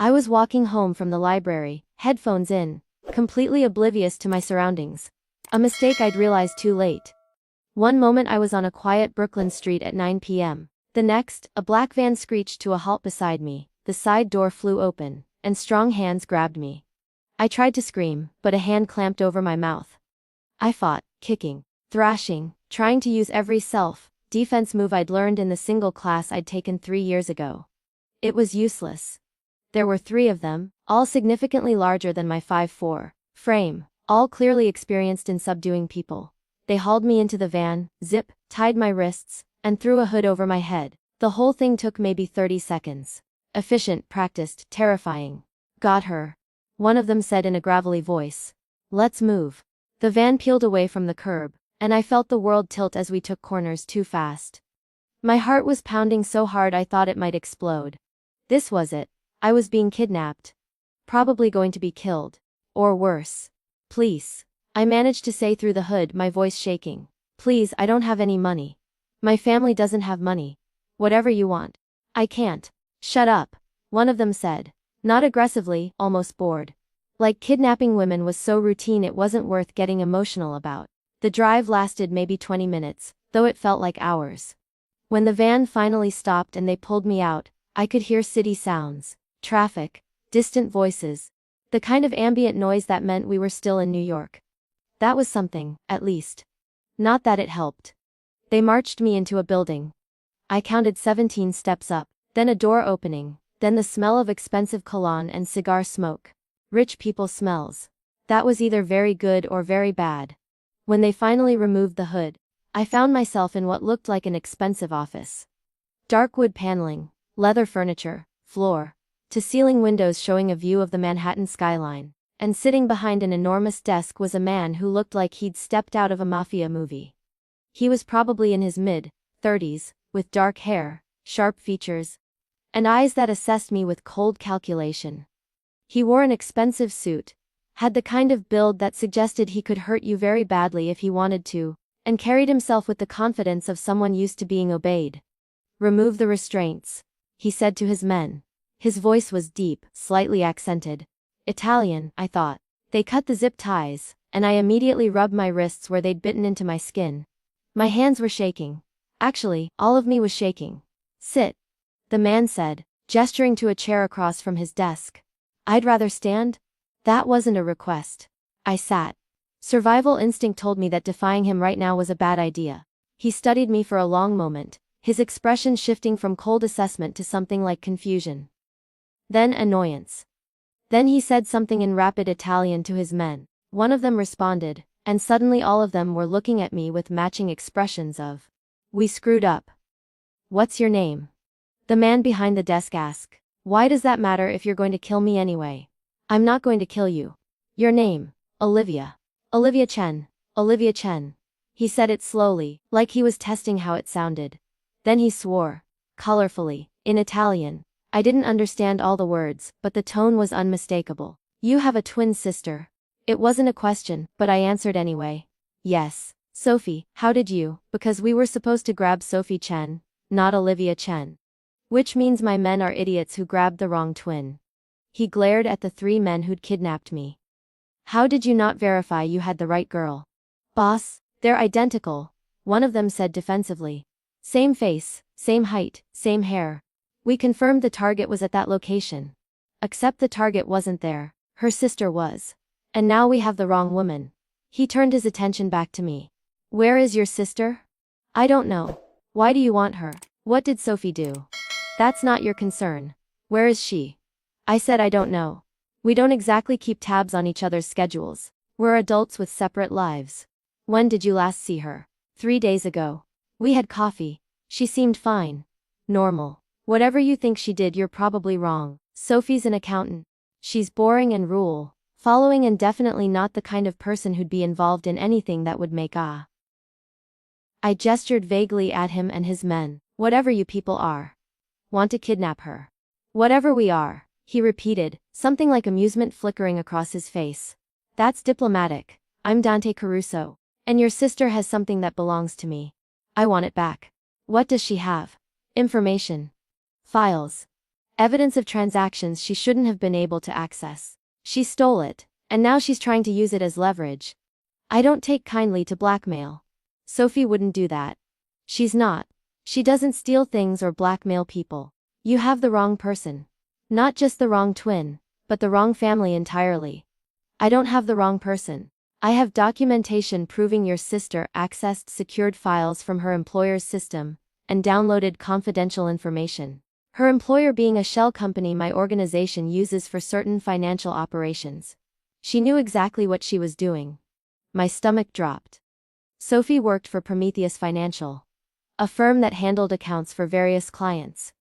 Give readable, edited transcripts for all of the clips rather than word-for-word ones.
I was walking home from the library, headphones in, completely oblivious to my surroundings. A mistake I'd realized too late. One moment I was on a quiet Brooklyn street at 9 p.m. The next, a black van screeched to a halt beside me, the side door flew open, and strong hands grabbed me. I tried to scream, but a hand clamped over my mouth. I fought, kicking, thrashing, trying to use every self-defense move I'd learned in the single class I'd taken 3 years ago. It was useless. There were 3 of them, all significantly larger than my 5'4" frame, all clearly experienced in subduing people. They hauled me into the van, tied my wrists, and threw a hood over my head. The whole thing took maybe 30 seconds. Efficient, practiced, terrifying. Got her. One of them said in a gravelly voice. Let's move. The van peeled away from the curb, and I felt the world tilt as we took corners too fast. My heart was pounding so hard I thought it might explode. This was it. I was being kidnapped. Probably going to be killed. Or worse. Please. I managed to say through the hood, my voice shaking. Please, I don't have any money. My family doesn't have money. Whatever you want. I can't. Shut up. One of them said. Not aggressively, almost bored. Like kidnapping women was so routine it wasn't worth getting emotional about. The drive lasted maybe 20 minutes, though it felt like hours. When the van finally stopped and they pulled me out, I could hear city sounds. Traffic, distant voices, the kind of ambient noise that meant we were still in New York. That was something, at least. Not that it helped. They marched me into a building. I counted 17 steps up, then a door opening, then the smell of expensive cologne and cigar smoke. Rich people smells. That was either very good or very bad. When they finally removed the hood, I found myself in what looked like an expensive office. Dark wood paneling, leather furniture, floor to ceiling windows showing a view of the Manhattan skyline, and sitting behind an enormous desk was a man who looked like he'd stepped out of a Mafia movie. He was probably in his mid-30s, with dark hair, sharp features, and eyes that assessed me with cold calculation. He wore an expensive suit, had the kind of build that suggested he could hurt you very badly if he wanted to, and carried himself with the confidence of someone used to being obeyed. Remove the restraints, he said to his men. His voice was deep, slightly accented. Italian, I thought. They cut the zip ties, and I immediately rubbed my wrists where they'd bitten into my skin. My hands were shaking. Actually, all of me was shaking. Sit. The man said, gesturing to a chair across from his desk. I'd rather stand? That wasn't a request. I sat. Survival instinct told me that defying him right now was a bad idea. He studied me for a long moment, his expression shifting from cold assessment to something like confusion. Then annoyance. Then he said something in rapid Italian to his men. One of them responded, and suddenly all of them were looking at me with matching expressions of, we screwed up. What's your name? The man behind the desk asked. Why does that matter if you're going to kill me anyway? I'm not going to kill you. Your name? Olivia. Olivia Chen. Olivia Chen. He said it slowly, like he was testing how it sounded. Then he swore. Colorfully, in Italian. I didn't understand all the words, but the tone was unmistakable. You have a twin sister. It wasn't a question, but I answered anyway. Yes. Sophie, how did you? Because we were supposed to grab Sophie Chen, not Olivia Chen. Which means my men are idiots who grabbed the wrong twin. He glared at the 3 men who'd kidnapped me. How did you not verify you had the right girl? Boss, they're identical, one of them said defensively. Same face, same height, same hair. We confirmed the target was at that location. Except the target wasn't there, her sister was. And now we have the wrong woman. He turned his attention back to me. Where is your sister? I don't know. Why do you want her? What did Sophie do? That's not your concern. Where is she? I said I don't know. We don't exactly keep tabs on each other's schedules. We're adults with separate lives. When did you last see her? 3 days ago. We had coffee. She seemed fine. Normal. Whatever you think she did, you're probably wrong. Sophie's an accountant. She's boring and rule-following and definitely not the kind of person who'd be involved in anything that would make I gestured vaguely at him and his men. Whatever you people are. Want to kidnap her. Whatever we are, he repeated, something like amusement flickering across his face. That's diplomatic. I'm Dante Caruso. And your sister has something that belongs to me. I want it back. What does she have? Information. Files. Evidence of transactions she shouldn't have been able to access. She stole it, and now she's trying to use it as leverage. I don't take kindly to blackmail. Sophie wouldn't do that. She's not. She doesn't steal things or blackmail people. You have the wrong person. Not just the wrong twin, but the wrong family entirely. I don't have the wrong person. I have documentation proving your sister accessed secured files from her employer's system and downloaded confidential information. Her employer being a shell company my organization uses for certain financial operations. She knew exactly what she was doing. My stomach dropped. Sophie worked for Prometheus Financial, a firm that handled accounts for various clients.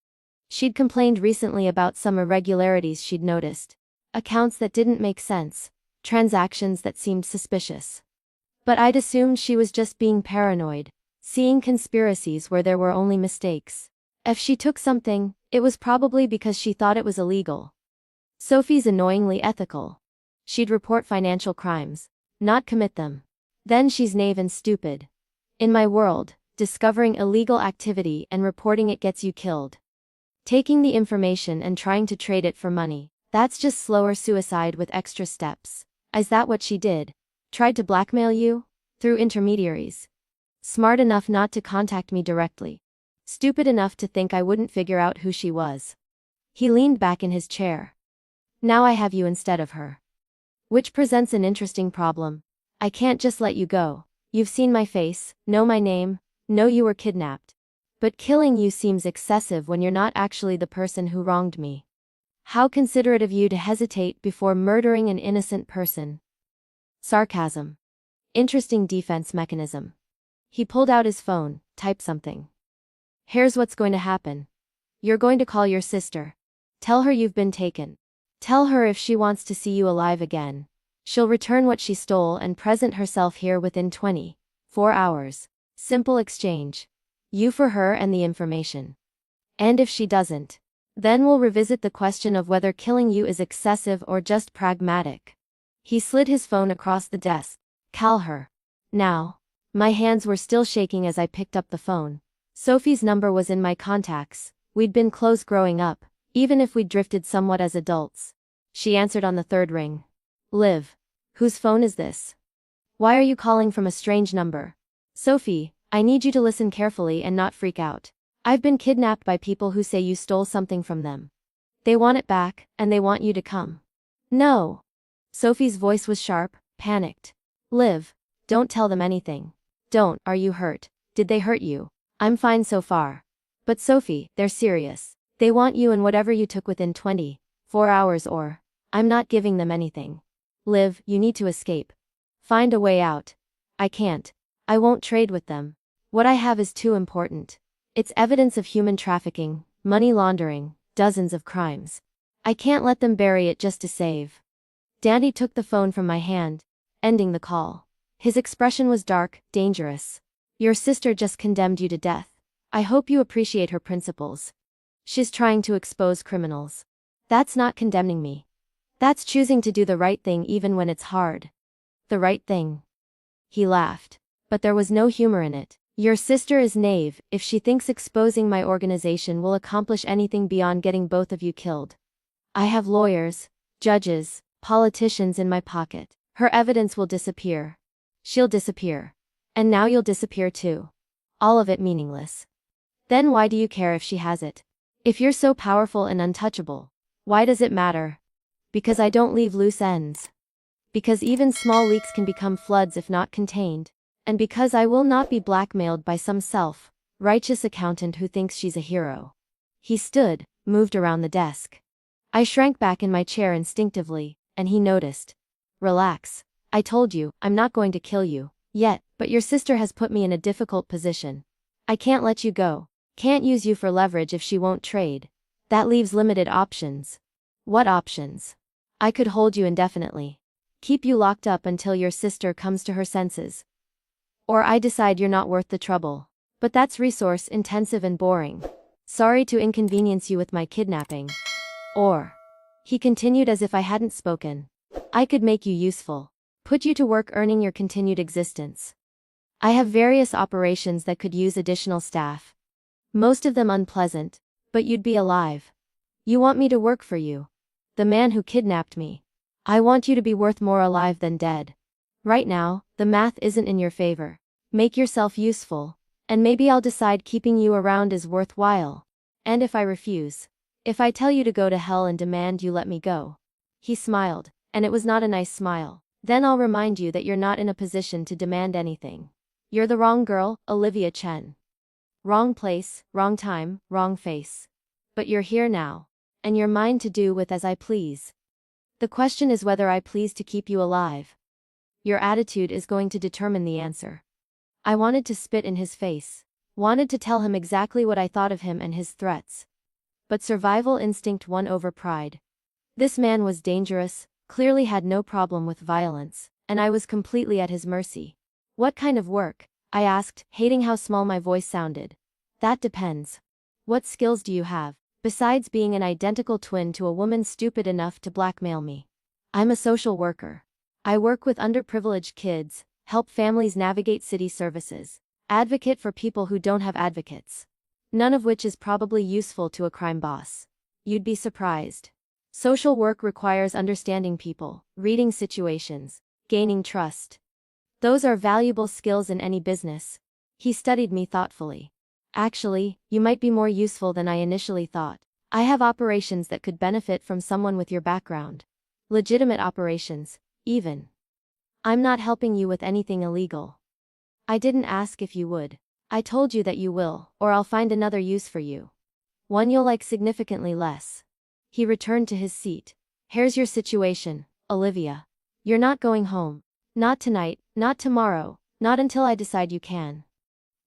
She'd complained recently about some irregularities she'd noticed. Accounts that didn't make sense, transactions that seemed suspicious. But I'd assumed she was just being paranoid, seeing conspiracies where there were only mistakes. If she took something, it was probably because she thought it was illegal. Sophie's annoyingly ethical. She'd report financial crimes, not commit them. Then she's naive and stupid. In my world, discovering illegal activity and reporting it gets you killed. Taking the information and trying to trade it for money, that's just slower suicide with extra steps. Is that what she did? Tried to blackmail you? Through intermediaries. Smart enough not to contact me directly. Stupid enough to think I wouldn't figure out who she was. He leaned back in his chair. Now I have you instead of her. Which presents an interesting problem. I can't just let you go. You've seen my face, know my name, know you were kidnapped. But killing you seems excessive when you're not actually the person who wronged me. How considerate of you to hesitate before murdering an innocent person. Sarcasm. Interesting defense mechanism. He pulled out his phone, typed something. Here's what's going to happen. You're going to call your sister. Tell her you've been taken. Tell her if she wants to see you alive again, she'll return what she stole and present herself here within 24 hours. Simple exchange. You for her and the information. And if she doesn't, then we'll revisit the question of whether killing you is excessive or just pragmatic. He slid his phone across the desk. Call her. Now. My hands were still shaking as I picked up the phone. Sophie's number was in my contacts. We'd been close growing up, even if we'd drifted somewhat as adults. She answered on the third ring. Liv. Whose phone is this? Why are you calling from a strange number? Sophie, I need you to listen carefully and not freak out. I've been kidnapped by people who say you stole something from them. They want it back, and they want you to come. No. Sophie's voice was sharp, panicked. Liv, don't tell them anything. Don't. Are you hurt? Did they hurt you? I'm fine so far. But Sophie, they're serious. They want you and whatever you took within 24 hours or... I'm not giving them anything. Liv, you need to escape. Find a way out. I can't. I won't trade with them. What I have is too important. It's evidence of human trafficking, money laundering, dozens of crimes. I can't let them bury it just to save. Danny took the phone from my hand, ending the call. His expression was dark, dangerous. Your sister just condemned you to death. I hope you appreciate her principles. She's trying to expose criminals. That's not condemning me. That's choosing to do the right thing even when it's hard. The right thing. He laughed. But there was no humor in it. Your sister is naive if she thinks exposing my organization will accomplish anything beyond getting both of you killed. I have lawyers, judges, politicians in my pocket. Her evidence will disappear. She'll disappear. And now you'll disappear too. All of it meaningless. Then why do you care if she has it? If you're so powerful and untouchable, why does it matter? Because I don't leave loose ends. Because even small leaks can become floods if not contained. And because I will not be blackmailed by some self-righteous accountant who thinks she's a hero. He stood, moved around the desk. I shrank back in my chair instinctively, and he noticed. Relax. I told you, I'm not going to kill you, yet, but your sister has put me in a difficult position. I can't let you go. Can't use you for leverage if she won't trade. That leaves limited options. What options? I could hold you indefinitely. Keep you locked up until your sister comes to her senses. Or I decide you're not worth the trouble. But that's resource intensive and boring. Sorry to inconvenience you with my kidnapping. Or, he continued as if I hadn't spoken, I could make you useful. Put you to work earning your continued existence. I have various operations that could use additional staff. Most of them unpleasant, but you'd be alive. You want me to work for you? The man who kidnapped me. I want you to be worth more alive than dead. Right now, the math isn't in your favor. Make yourself useful, and maybe I'll decide keeping you around is worthwhile. And if I refuse? If I tell you to go to hell and demand you let me go? He smiled, and it was not a nice smile. Then I'll remind you that you're not in a position to demand anything. You're the wrong girl, Olivia Chen. Wrong place, wrong time, wrong face. But you're here now, and you're mine to do with as I please. The question is whether I please to keep you alive. Your attitude is going to determine the answer. I wanted to spit in his face. Wanted to tell him exactly what I thought of him and his threats. But survival instinct won over pride. This man was dangerous, clearly had no problem with violence, and I was completely at his mercy. What kind of work? I asked, hating how small my voice sounded. That depends. What skills do you have, besides being an identical twin to a woman stupid enough to blackmail me? I'm a social worker. I work with underprivileged kids, help families navigate city services, advocate for people who don't have advocates. None of which is probably useful to a crime boss. You'd be surprised. Social work requires understanding people, reading situations, gaining trust. Those are valuable skills in any business. He studied me thoughtfully. Actually, you might be more useful than I initially thought. I have operations that could benefit from someone with your background. Legitimate operations, even. I'm not helping you with anything illegal. I didn't ask if you would. I told you that you will, or I'll find another use for you. One you'll like significantly less. He returned to his seat. Here's your situation, Olivia. You're not going home. Not tonight, not tomorrow, not until I decide you can.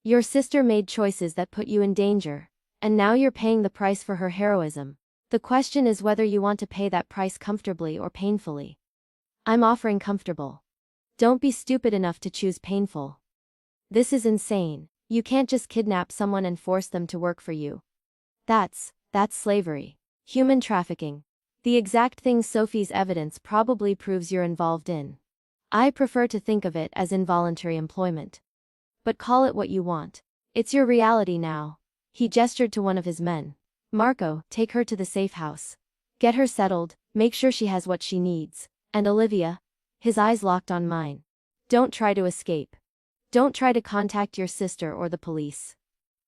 Your sister made choices that put you in danger, and now you're paying the price for her heroism. The question is whether you want to pay that price comfortably or painfully. I'm offering comfortable. Don't be stupid enough to choose painful. This is insane. You can't just kidnap someone and force them to work for you. That's slavery. Human trafficking. The exact thing Sophie's evidence probably proves you're involved in. I prefer to think of it as involuntary employment. But call it what you want. It's your reality now. He gestured to one of his men. Marco, take her to the safe house. Get her settled, make sure she has what she needs. And Olivia? His eyes locked on mine. Don't try to escape. Don't try to contact your sister or the police.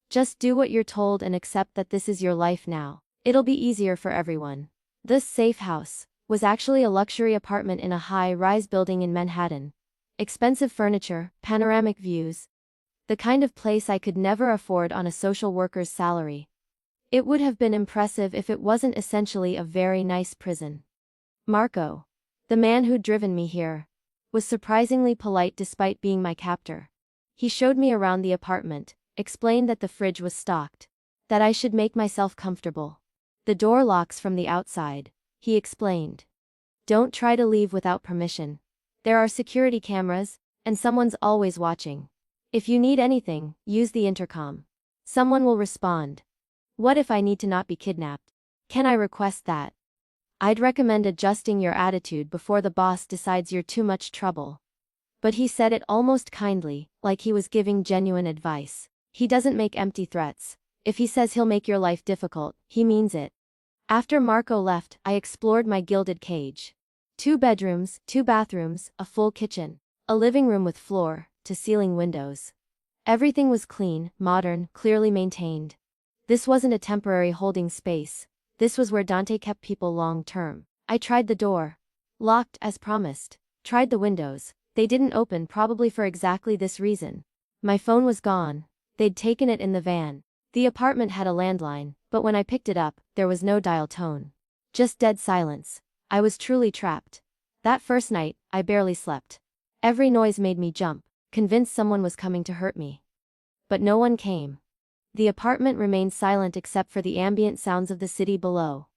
Just do what you're told and accept that this is your life now. It'll be easier for everyone. This safe house was actually a luxury apartment in a high-rise building in Manhattan. Expensive furniture, panoramic views. The kind of place I could never afford on a social worker's salary. It would have been impressive if it wasn't essentially a very nice prison. Marco, the man who'd driven me here, was surprisingly polite despite being my captor. He showed me around the apartment, explained that the fridge was stocked, that I should make myself comfortable. The door locks from the outside, he explained. Don't try to leave without permission. There are security cameras, and someone's always watching. If you need anything, use the intercom. Someone will respond. What if I need to not be kidnapped? Can I request that? I'd recommend adjusting your attitude before the boss decides you're too much trouble. But he said it almost kindly, like he was giving genuine advice. He doesn't make empty threats. If he says he'll make your life difficult, he means it. After Marco left, I explored my gilded cage. 2 bedrooms, 2 bathrooms, a full kitchen, a living room with floor-to-ceiling windows. Everything was clean, modern, clearly maintained. This wasn't a temporary holding space. This was where Dante kept people long-term. I tried the door. Locked, as promised. Tried the windows. They didn't open, probably for exactly this reason. My phone was gone. They'd taken it in the van. The apartment had a landline, but when I picked it up, there was no dial tone. Just dead silence. I was truly trapped. That first night, I barely slept. Every noise made me jump, convinced someone was coming to hurt me. But no one came. The apartment remained silent except for the ambient sounds of the city below.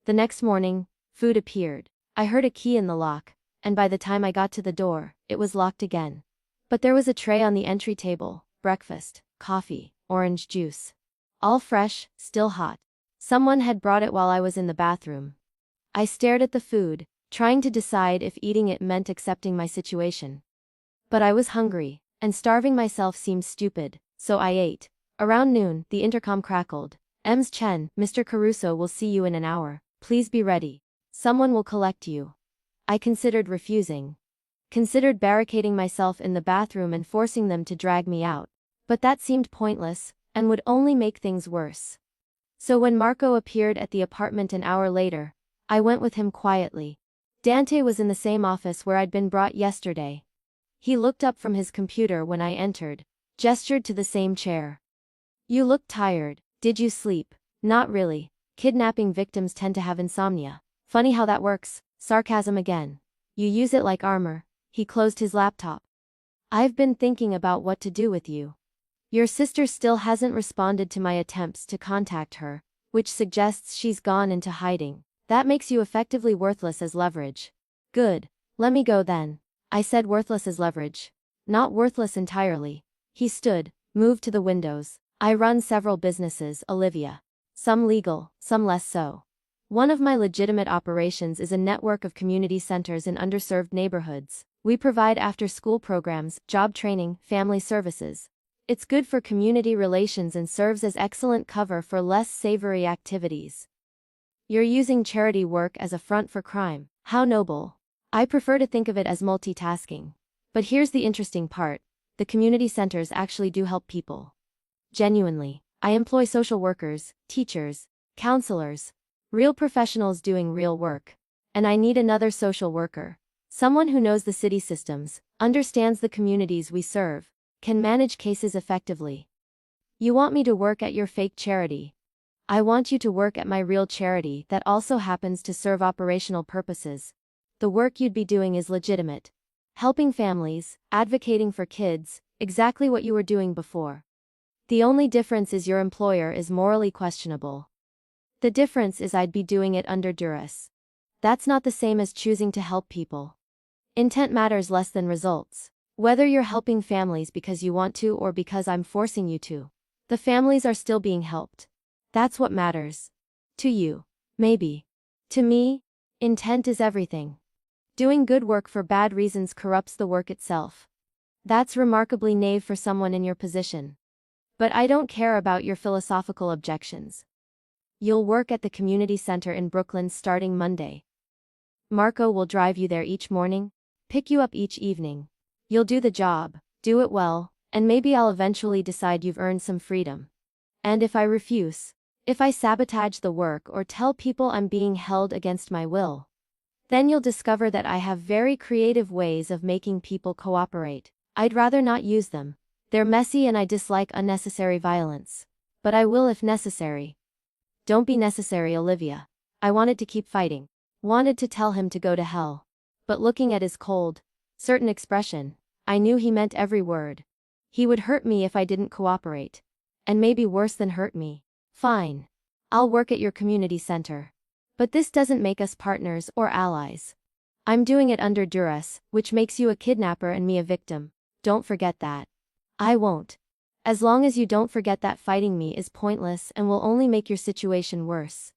The next morning, food appeared. I heard a key in the lock, and by the time I got to the door, it was locked again. But there was a tray on the entry table, breakfast, coffee, orange juice. All fresh, still hot. Someone had brought it while I was in the bathroom. I stared at the food, trying to decide if eating it meant accepting my situation. But I was hungry, and starving myself seemed stupid, so I ate. Around noon, the intercom crackled, Ems Chen, Mr. Caruso will see you in an hour. Please be ready. Someone will collect you. I considered refusing. Considered barricading myself in the bathroom and forcing them to drag me out. But that seemed pointless, and would only make things worse. So when Marco appeared at the apartment an hour later, I went with him quietly. Dante was in the same office where I'd been brought yesterday. He looked up from his computer when I entered, gestured to the same chair. You look tired. Did you sleep? Not really. Kidnapping victims tend to have insomnia. Funny how that works. Sarcasm again. You use it like armor. He closed his laptop. I've been thinking about what to do with you. Your sister still hasn't responded to my attempts to contact her, which suggests she's gone into hiding. That makes you effectively worthless as leverage. Good. Let me go then. I said worthless as leverage. Not worthless entirely. He stood, moved to the windows. I run several businesses, Olivia. Some legal, some less so. One of my legitimate operations is a network of community centers in underserved neighborhoods. We provide after-school programs, job training, family services. It's good for community relations and serves as excellent cover for less savory activities. You're using charity work as a front for crime. How noble. I prefer to think of it as multitasking. But here's the interesting part. The community centers actually do help people. Genuinely. I employ social workers, teachers, counselors, real professionals doing real work. And I need another social worker. Someone who knows the city systems, understands the communities we serve, can manage cases effectively. You want me to work at your fake charity. I want you to work at my real charity that also happens to serve operational purposes. The work you'd be doing is legitimate. Helping families, advocating for kids, exactly what you were doing before. The only difference is your employer is morally questionable. The difference is I'd be doing it under duress. That's not the same as choosing to help people. Intent matters less than results. Whether you're helping families because you want to or because I'm forcing you to, the families are still being helped. That's what matters. To you, maybe. To me, intent is everything. Doing good work for bad reasons corrupts the work itself. That's remarkably naive for someone in your position. But I don't care about your philosophical objections. You'll work at the community center in Brooklyn starting Monday. Marco will drive you there each morning, pick you up each evening. You'll do the job, do it well, and maybe I'll eventually decide you've earned some freedom. And if I refuse, if I sabotage the work or tell people I'm being held against my will, then you'll discover that I have very creative ways of making people cooperate. I'd rather not use them. They're messy and I dislike unnecessary violence. But I will if necessary. Don't be necessary, Olivia. I wanted to keep fighting. Wanted to tell him to go to hell. But looking at his cold, certain expression, I knew he meant every word. He would hurt me if I didn't cooperate. And maybe worse than hurt me. Fine. I'll work at your community center. But this doesn't make us partners or allies. I'm doing it under duress, which makes you a kidnapper and me a victim. Don't forget that. I won't. As long as you don't forget that fighting me is pointless and will only make your situation worse.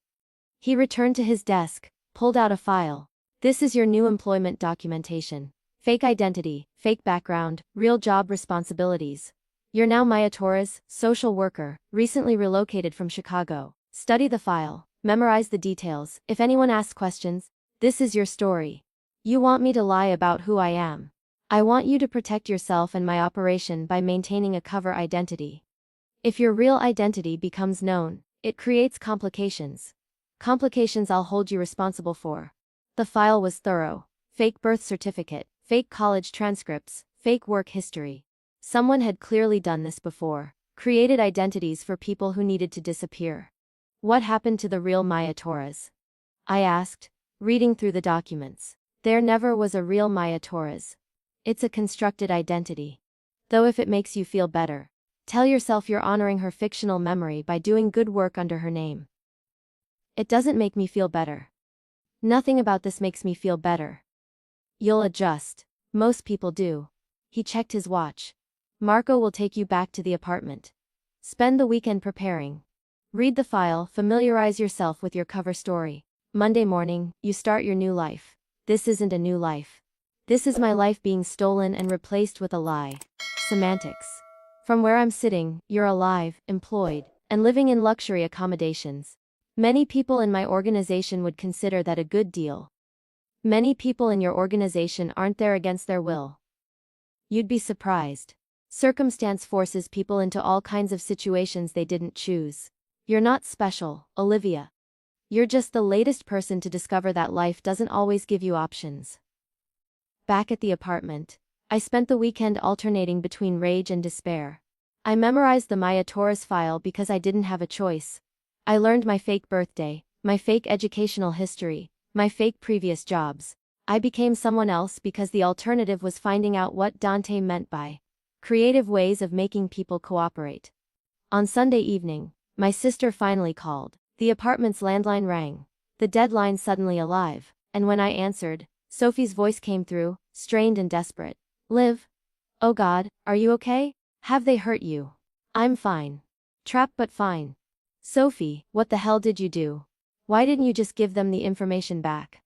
He returned to his desk, pulled out a file. This is your new employment documentation. Fake identity, fake background, real job responsibilities. You're now Maya Torres, social worker, recently relocated from Chicago. Study the file, memorize the details. If anyone asks questions, this is your story. You want me to lie about who I am. I want you to protect yourself and my operation by maintaining a cover identity. If your real identity becomes known, it creates complications. Complications I'll hold you responsible for. The file was thorough. Fake birth certificate, fake college transcripts, fake work history. Someone had clearly done this before, created identities for people who needed to disappear. What happened to the real Maya Torres? I asked, reading through the documents. There never was a real Maya Torres. It's a constructed identity. Though if it makes you feel better, tell yourself you're honoring her fictional memory by doing good work under her name. It doesn't make me feel better. Nothing about this makes me feel better. You'll adjust. Most people do. He checked his watch. Marco will take you back to the apartment. Spend the weekend preparing. Read the file, familiarize yourself with your cover story. Monday morning, you start your new life. This isn't a new life. This is my life being stolen and replaced with a lie. Semantics. From where I'm sitting, you're alive, employed, and living in luxury accommodations. Many people in my organization would consider that a good deal. Many people in your organization aren't there against their will. You'd be surprised. Circumstance forces people into all kinds of situations they didn't choose. You're not special, Olivia. You're just the latest person to discover that life doesn't always give you options. Back at the apartment, I spent the weekend alternating between rage and despair. I memorized the Maya Taurus file because I didn't have a choice. I learned my fake birthday, my fake educational history, my fake previous jobs. I became someone else because the alternative was finding out what Dante meant by creative ways of making people cooperate. On Sunday evening, my sister finally called. The apartment's landline rang. The deadline suddenly alive, and when I answered, Sophie's voice came through, strained and desperate. Liv? Oh God, are you okay? Have they hurt you? I'm fine. Trapped but fine. Sophie, what the hell did you do? Why didn't you just give them the information back?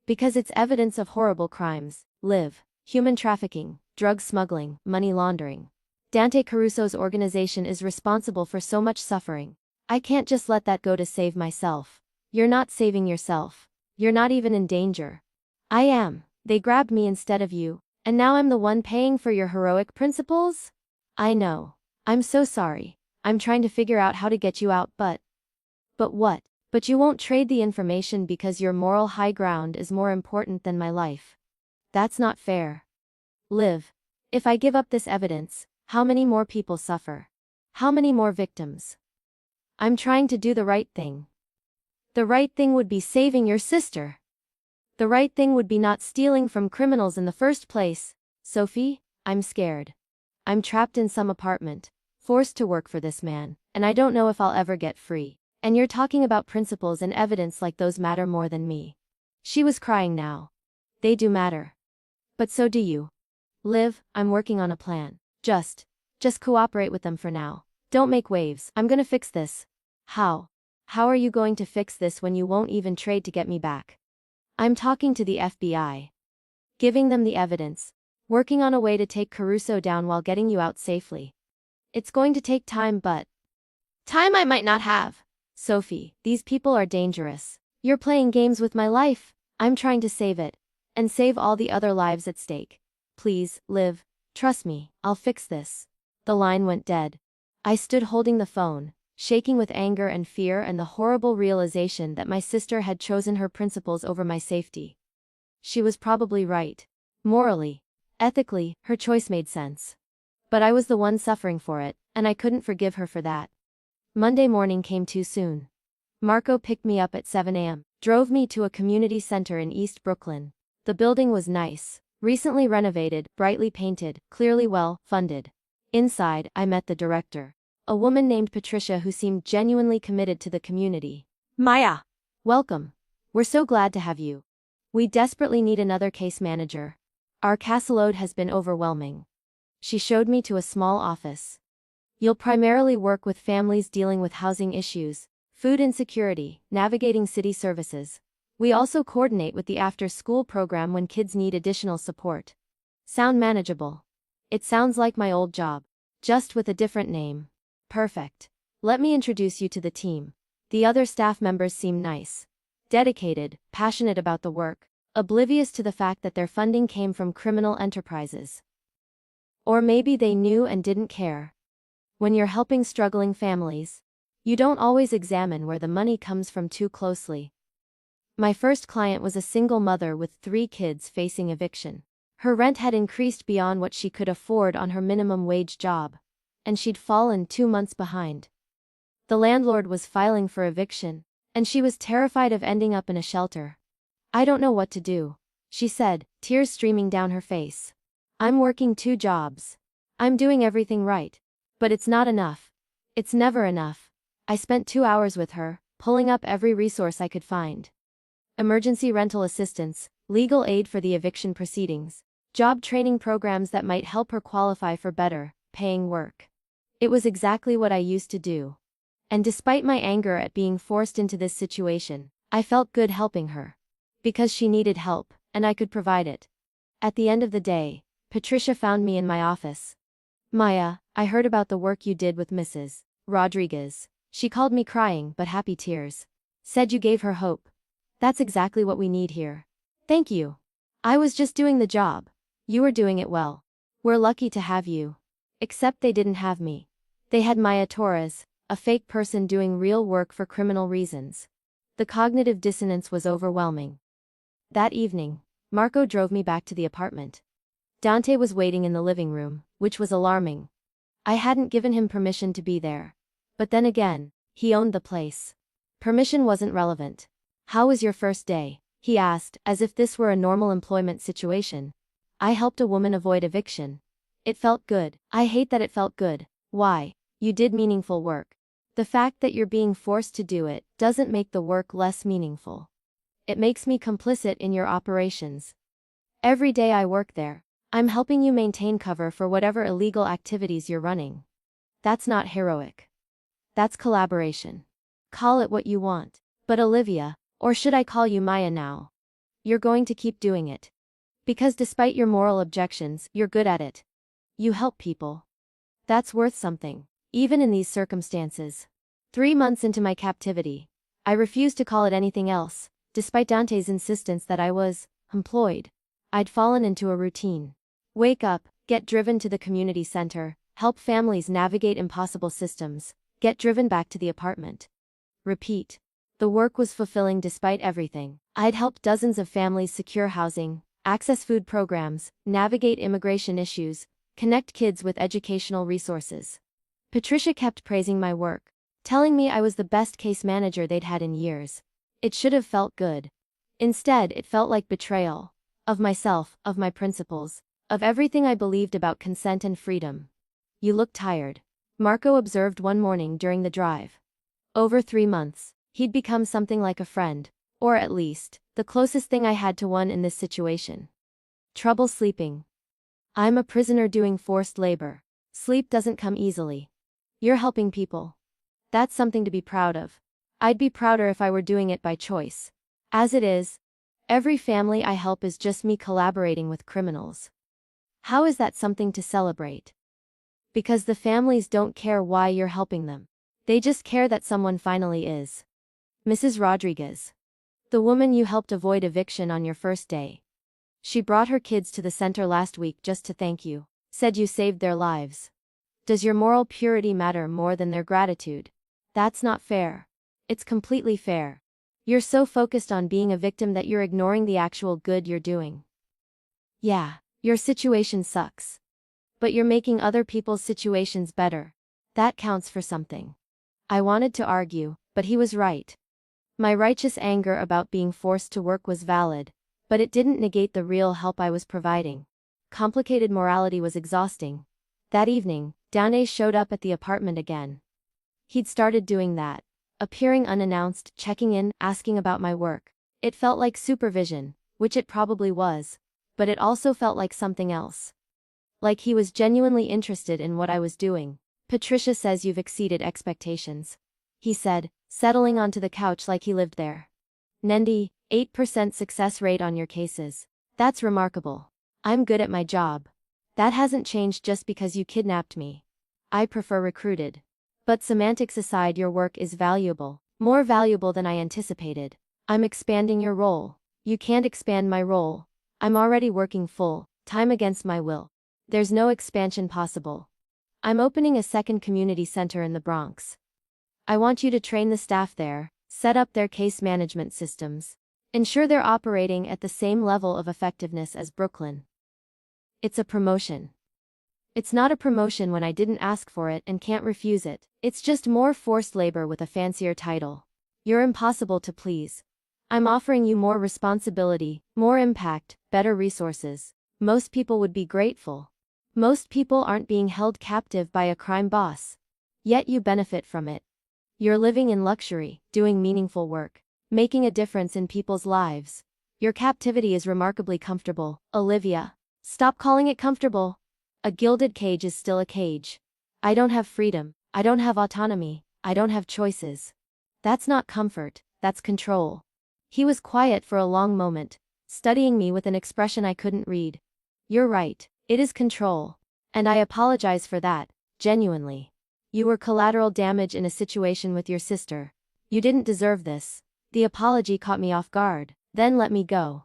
Because it's evidence of horrible crimes, Liv. Human trafficking, drug smuggling, money laundering. Dante Caruso's organization is responsible for so much suffering. I can't just let that go to save myself. You're not saving yourself. You're not even in danger. I am. They grabbed me instead of you, and now I'm the one paying for your heroic principles? I know. I'm so sorry. I'm trying to figure out how to get you out, but what? But you won't trade the information because your moral high ground is more important than my life. That's not fair. Liv. If I give up this evidence, how many more people suffer? How many more victims? I'm trying to do the right thing. The right thing would be saving your sister. The right thing would be not stealing from criminals in the first place. Sophie, I'm scared. I'm trapped in some apartment, forced to work for this man, and I don't know if I'll ever get free. And you're talking about principles and evidence like those matter more than me. She was crying now. They do matter. But so do you. Liv, I'm working on a plan. Just cooperate with them for now. Don't make waves. I'm gonna fix this. How? How are you going to fix this when you won't even trade to get me back? I'm talking to the FBI. Giving them the evidence. Working on a way to take Caruso down while getting you out safely. It's going to take time, but time I might not have. Sophie, these people are dangerous. You're playing games with my life. I'm trying to save it. And save all the other lives at stake. Please, Liv. Trust me, I'll fix this. The line went dead. I stood holding the phone, shaking with anger and fear and the horrible realization that my sister had chosen her principles over my safety. She was probably right. Morally, ethically, her choice made sense. But I was the one suffering for it, and I couldn't forgive her for that. Monday morning came too soon. Marco picked me up at 7 a.m., drove me to a community center in East Brooklyn. The building was nice, recently renovated, brightly painted, clearly well-funded. Inside, I met the director, a woman named Patricia who seemed genuinely committed to the community. Maya! Welcome. We're so glad to have you. We desperately need another case manager. Our caseload has been overwhelming. She showed me to a small office. You'll primarily work with families dealing with housing issues, food insecurity, navigating city services. We also coordinate with the after-school program when kids need additional support. Sound manageable? It sounds like my old job, just with a different name. Perfect. Let me introduce you to the team. The other staff members seem nice, dedicated, passionate about the work, oblivious to the fact that their funding came from criminal enterprises. Or maybe they knew and didn't care. When you're helping struggling families, you don't always examine where the money comes from too closely. My first client was a single mother with 3 kids facing eviction. Her rent had increased beyond what she could afford on her minimum wage job, and she'd fallen 2 months behind. The landlord was filing for eviction, and she was terrified of ending up in a shelter. I don't know what to do, she said, tears streaming down her face. I'm working 2 jobs. I'm doing everything right. But it's not enough. It's never enough. I spent 2 hours with her, pulling up every resource I could find. Emergency rental assistance, legal aid for the eviction proceedings, job training programs that might help her qualify for better, paying work. It was exactly what I used to do. And despite my anger at being forced into this situation, I felt good helping her. Because she needed help, and I could provide it. At the end of the day, Patricia found me in my office. Maya, I heard about the work you did with Mrs. Rodriguez. She called me crying but happy tears. Said you gave her hope. That's exactly what we need here. Thank you. I was just doing the job. You were doing it well. We're lucky to have you. Except they didn't have me. They had Maya Torres, a fake person doing real work for criminal reasons. The cognitive dissonance was overwhelming. That evening, Marco drove me back to the apartment. Dante was waiting in the living room, which was alarming. I hadn't given him permission to be there. But then again, he owned the place. Permission wasn't relevant. How was your first day? He asked, as if this were a normal employment situation. I helped a woman avoid eviction. It felt good. I hate that it felt good. Why? You did meaningful work. The fact that you're being forced to do it doesn't make the work less meaningful. It makes me complicit in your operations. Every day I work there, I'm helping you maintain cover for whatever illegal activities you're running. That's not heroic. That's collaboration. Call it what you want. But Olivia, or should I call you Maya now? You're going to keep doing it. Because despite your moral objections, you're good at it. You help people. That's worth something, even in these circumstances. 3 months into my captivity, I refused to call it anything else, despite Dante's insistence that I was employed. I'd fallen into a routine. Wake up, get driven to the community center, help families navigate impossible systems, get driven back to the apartment. Repeat. The work was fulfilling despite everything. I'd helped dozens of families secure housing, access food programs, navigate immigration issues, connect kids with educational resources. Patricia kept praising my work, telling me I was the best case manager they'd had in years. It should have felt good. Instead, it felt like betrayal. Of myself, of my principles, of everything I believed about consent and freedom. You look tired, Marco observed one morning during the drive. Over 3 months, he'd become something like a friend, or at least, the closest thing I had to one in this situation. Trouble sleeping. I'm a prisoner doing forced labor. Sleep doesn't come easily. You're helping people. That's something to be proud of. I'd be prouder if I were doing it by choice. As it is, every family I help is just me collaborating with criminals. How is that something to celebrate? Because the families don't care why you're helping them. They just care that someone finally is. Mrs. Rodriguez. The woman you helped avoid eviction on your first day. She brought her kids to the center last week just to thank you. Said you saved their lives. Does your moral purity matter more than their gratitude? That's not fair. It's completely fair. You're so focused on being a victim that you're ignoring the actual good you're doing. Yeah, your situation sucks. But you're making other people's situations better. That counts for something. I wanted to argue, but he was right. My righteous anger about being forced to work was valid, but it didn't negate the real help I was providing. Complicated morality was exhausting. That evening, Dante showed up at the apartment again. He'd started doing that. Appearing unannounced, checking in, asking about my work. It felt like supervision, which it probably was, but it also felt like something else. Like he was genuinely interested in what I was doing. Patricia says you've exceeded expectations. He said, settling onto the couch like he lived there. Nendi, 8% success rate on your cases. That's remarkable. I'm good at my job. That hasn't changed just because you kidnapped me. I prefer recruited. But semantics aside, your work is valuable. More valuable than I anticipated. I'm expanding your role. You can't expand my role. I'm already working full time against my will. There's no expansion possible. I'm opening a second community center in the Bronx. I want you to train the staff there, set up their case management systems, ensure they're operating at the same level of effectiveness as Brooklyn. It's a promotion. It's not a promotion when I didn't ask for it and can't refuse it. It's just more forced labor with a fancier title. You're impossible to please. I'm offering you more responsibility, more impact, better resources. Most people would be grateful. Most people aren't being held captive by a crime boss. Yet you benefit from it. You're living in luxury, doing meaningful work, making a difference in people's lives. Your captivity is remarkably comfortable, Olivia. Stop calling it comfortable. A gilded cage is still a cage. I don't have freedom. I don't have autonomy. I don't have choices. That's not comfort, that's control. He was quiet for a long moment, studying me with an expression I couldn't read. You're right, it is control. And I apologize for that, genuinely. You were collateral damage in a situation with your sister. You didn't deserve this. The apology caught me off guard. Then let me go.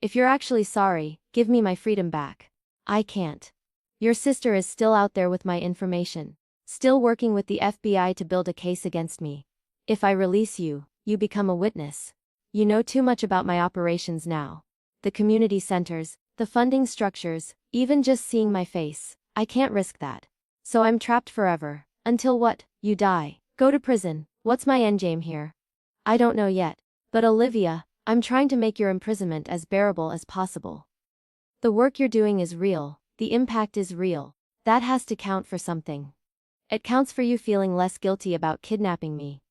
If you're actually sorry, give me my freedom back. I can't. Your sister is still out there with my information. Still working with the FBI to build a case against me. If I release you, you become a witness. You know too much about my operations now. The community centers, the funding structures, even just seeing my face. I can't risk that. So I'm trapped forever. Until what? You die. Go to prison. What's my endgame here? I don't know yet. But Olivia, I'm trying to make your imprisonment as bearable as possible. The work you're doing is real. The impact is real. That has to count for something. It counts for you feeling less guilty about kidnapping me.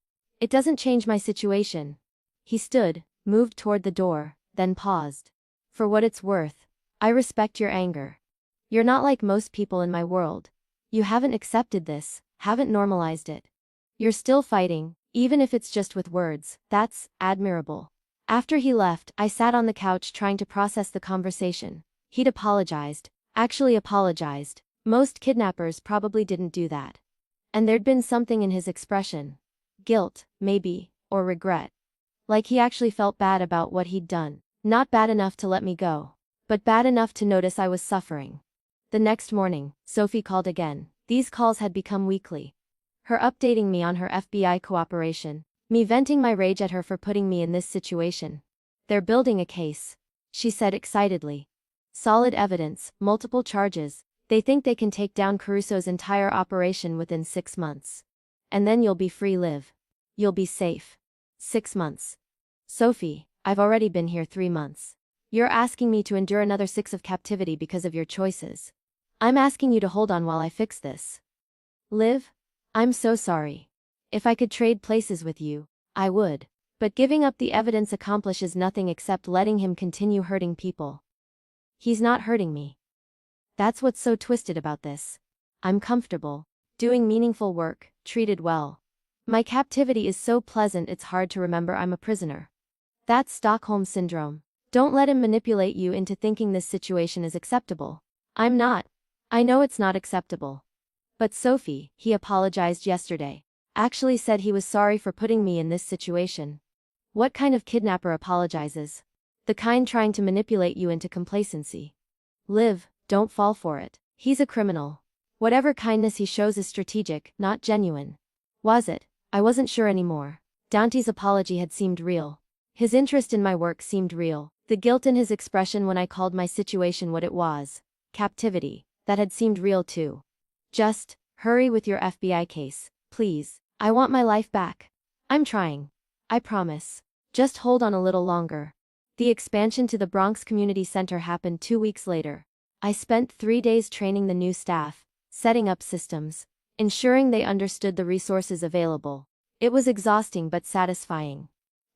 It doesn't change my situation. He stood, moved toward the door, then paused. For what it's worth, I respect your anger. You're not like most people in my world. You haven't accepted this, haven't normalized it. You're still fighting, even if it's just with words. That's admirable. After he left, I sat on the couch trying to process the conversation. He'd apologized, actually apologized. Most kidnappers probably didn't do that. And there'd been something in his expression. Guilt, maybe, or regret. Like he actually felt bad about what he'd done. Not bad enough to let me go, but bad enough to notice I was suffering. The next morning, Sophie called again. These calls had become weekly. Her updating me on her FBI cooperation, me venting my rage at her for putting me in this situation. They're building a case, she said excitedly. Solid evidence, multiple charges. They think they can take down Caruso's entire operation within 6 months. And then you'll be free, Liv. You'll be safe. 6 months. Sophie, I've already been here 3 months. You're asking me to endure another 6 of captivity because of your choices. I'm asking you to hold on while I fix this. Liv? I'm so sorry. If I could trade places with you, I would. But giving up the evidence accomplishes nothing except letting him continue hurting people. He's not hurting me. That's what's so twisted about this. I'm comfortable, doing meaningful work, treated well. My captivity is so pleasant it's hard to remember I'm a prisoner. That's Stockholm Syndrome. Don't let him manipulate you into thinking this situation is acceptable. I'm not. I know it's not acceptable. But Sophie, he apologized yesterday. Actually said he was sorry for putting me in this situation. What kind of kidnapper apologizes? The kind trying to manipulate you into complacency. Liv, don't fall for it. He's a criminal. Whatever kindness he shows is strategic, not genuine. Was it? I wasn't sure anymore. Dante's apology had seemed real. His interest in my work seemed real. The guilt in his expression when I called my situation what it was, captivity, that had seemed real too. Just, hurry with your FBI case, please. I want my life back. I'm trying. I promise. Just hold on a little longer. The expansion to the Bronx Community Center happened 2 weeks later. I spent 3 days training the new staff, setting up systems, ensuring they understood the resources available. It was exhausting but satisfying.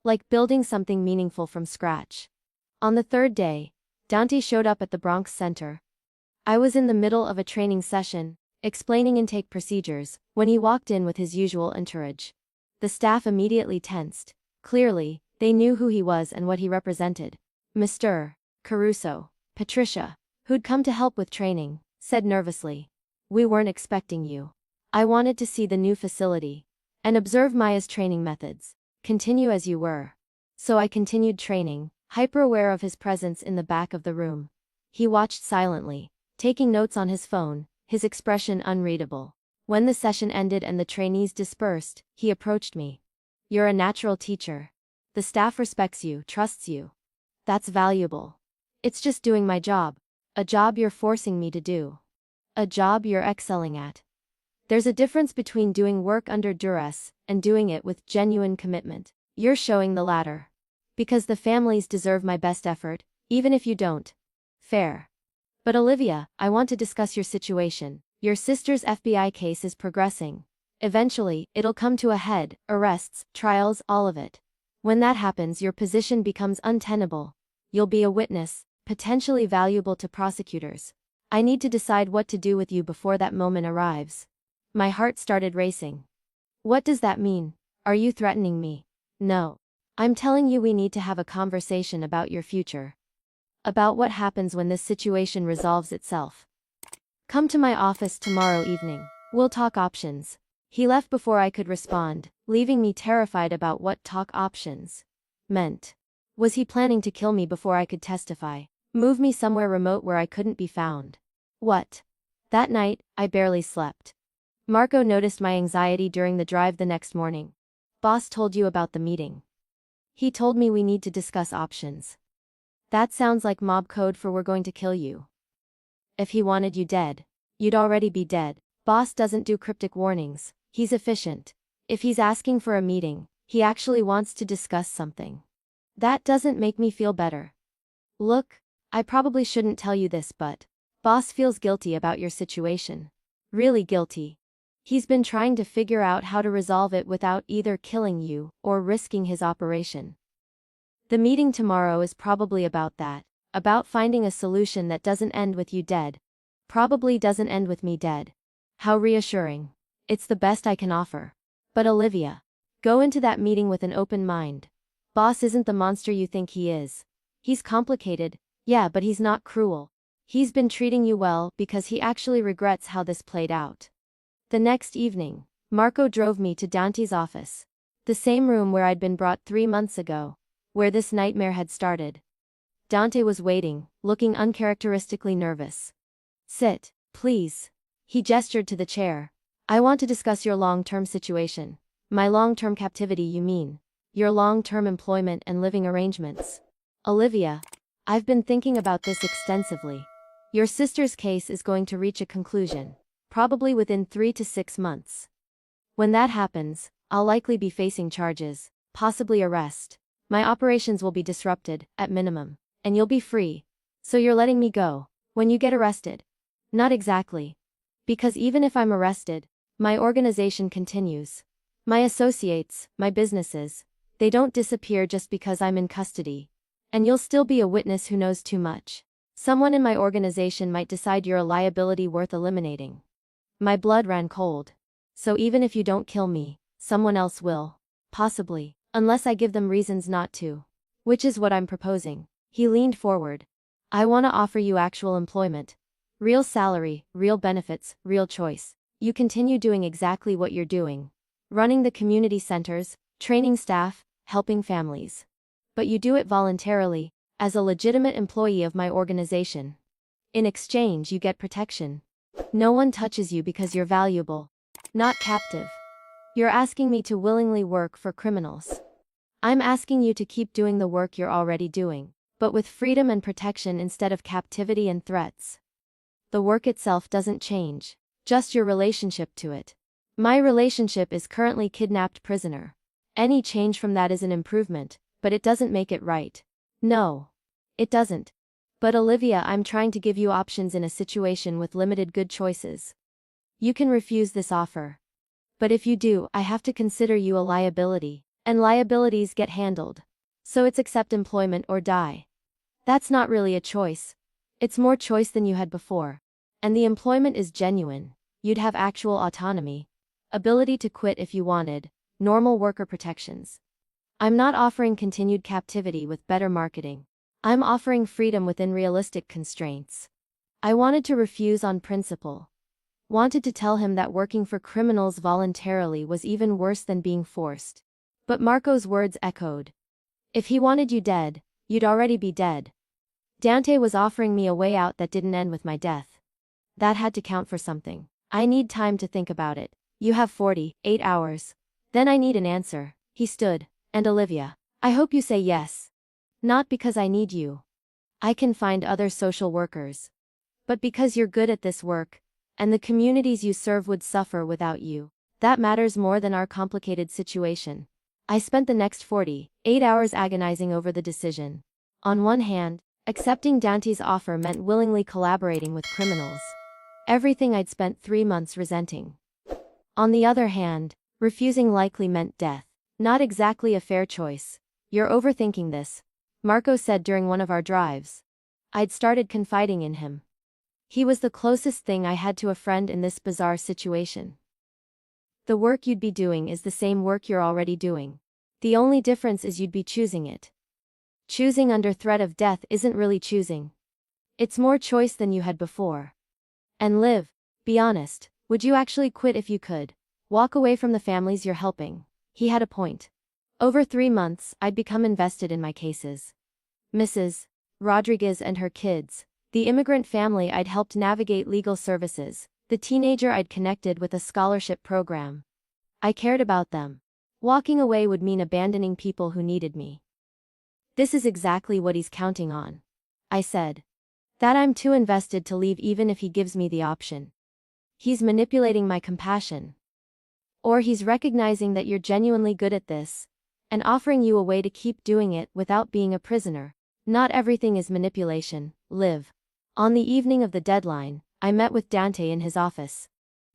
Like building something meaningful from scratch. On the 3rd day, Dante showed up at the Bronx Center. I was in the middle of a training session, explaining intake procedures, when he walked in with his usual entourage. The staff immediately tensed. Clearly, they knew who he was and what he represented. Mr. Caruso, Patricia, who'd come to help with training, said nervously. We weren't expecting you. I wanted to see the new facility and observe Maya's training methods. Continue as you were. So I continued training, hyper-aware of his presence in the back of the room. He watched silently, taking notes on his phone, his expression unreadable. When the session ended and the trainees dispersed, he approached me. You're a natural teacher. The staff respects you, trusts you. That's valuable. It's just doing my job. A job you're forcing me to do. A job you're excelling at. There's a difference between doing work under duress and doing it with genuine commitment. You're showing the latter. Because the families deserve my best effort, even if you don't. Fair. But Olivia, I want to discuss your situation. Your sister's FBI case is progressing. Eventually, it'll come to a head, arrests, trials, all of it. When that happens, your position becomes untenable. You'll be a witness, potentially valuable to prosecutors. I need to decide what to do with you before that moment arrives. My heart started racing. What does that mean? Are you threatening me? No. I'm telling you we need to have a conversation about your future. About what happens when this situation resolves itself. Come to my office tomorrow evening. We'll talk options. He left before I could respond, leaving me terrified about what talk options meant. Was he planning to kill me before I could testify? Move me somewhere remote where I couldn't be found? What? That night, I barely slept. Marco noticed my anxiety during the drive the next morning. Boss told you about the meeting. He told me we need to discuss options. That sounds like mob code for we're going to kill you. If he wanted you dead, you'd already be dead. Boss doesn't do cryptic warnings, he's efficient. If he's asking for a meeting, he actually wants to discuss something. That doesn't make me feel better. Look, I probably shouldn't tell you this, but boss feels guilty about your situation. Really guilty. He's been trying to figure out how to resolve it without either killing you or risking his operation. The meeting tomorrow is probably about that, about finding a solution that doesn't end with you dead. Probably doesn't end with me dead. How reassuring. It's the best I can offer. But Olivia, go into that meeting with an open mind. Boss isn't the monster you think he is. He's complicated, yeah, but he's not cruel. He's been treating you well because he actually regrets how this played out. The next evening, Marco drove me to Dante's office. The same room where I'd been brought 3 months ago, where this nightmare had started. Dante was waiting, looking uncharacteristically nervous. Sit, please. He gestured to the chair. I want to discuss your long-term situation. My long-term captivity, you mean? Your long-term employment and living arrangements. Olivia, I've been thinking about this extensively. Your sister's case is going to reach a conclusion, probably within 3 to 6 months. When that happens, I'll likely be facing charges, possibly arrest. My operations will be disrupted, at minimum, and you'll be free. So you're letting me go, when you get arrested? Not exactly. Because even if I'm arrested, my organization continues. My associates, my businesses, they don't disappear just because I'm in custody. And you'll still be a witness who knows too much. Someone in my organization might decide you're a liability worth eliminating. My blood ran cold. So even if you don't kill me, someone else will. Possibly, unless I give them reasons not to. Which is what I'm proposing. He leaned forward. I want to offer you actual employment. Real salary, real benefits, real choice. You continue doing exactly what you're doing. Running the community centers, training staff, helping families. But you do it voluntarily, as a legitimate employee of my organization. In exchange, you get protection. No one touches you because you're valuable. Not captive. You're asking me to willingly work for criminals. I'm asking you to keep doing the work you're already doing, but with freedom and protection instead of captivity and threats. The work itself doesn't change, just your relationship to it. My relationship is currently kidnapped prisoner. Any change from that is an improvement, but it doesn't make it right. No. It doesn't. But Olivia, I'm trying to give you options in a situation with limited good choices. You can refuse this offer. But if you do, I have to consider you a liability, and liabilities get handled. So it's accept employment or die. That's not really a choice. It's more choice than you had before. And the employment is genuine. You'd have actual autonomy. Ability to quit if you wanted. Normal worker protections. I'm not offering continued captivity with better marketing. I'm offering freedom within realistic constraints. I wanted to refuse on principle. Wanted to tell him that working for criminals voluntarily was even worse than being forced. But Marco's words echoed. If he wanted you dead, you'd already be dead. Dante was offering me a way out that didn't end with my death. That had to count for something. I need time to think about it. You have 48 hours. Then I need an answer. He stood. And Olivia, I hope you say yes. Not because I need you. I can find other social workers. But because you're good at this work, and the communities you serve would suffer without you. That matters more than our complicated situation. I spent the next 48 hours agonizing over the decision. On one hand, accepting Dante's offer meant willingly collaborating with criminals. Everything I'd spent 3 months resenting. On the other hand, refusing likely meant death. Not exactly a fair choice. You're overthinking this, Marco said during one of our drives. I'd started confiding in him. He was the closest thing I had to a friend in this bizarre situation. The work you'd be doing is the same work you're already doing. The only difference is you'd be choosing it. Choosing under threat of death isn't really choosing. It's more choice than you had before. And live, be honest, would you actually quit if you could? Walk away from the families you're helping. He had a point. Over 3 months, I'd become invested in my cases. Mrs. Rodriguez and her kids, the immigrant family I'd helped navigate legal services, the teenager I'd connected with a scholarship program. I cared about them. Walking away would mean abandoning people who needed me. This is exactly what he's counting on, I said. That I'm too invested to leave even if he gives me the option. He's manipulating my compassion. Or he's recognizing that you're genuinely good at this, and offering you a way to keep doing it without being a prisoner. Not everything is manipulation, Liv. On the evening of the deadline, I met with Dante in his office.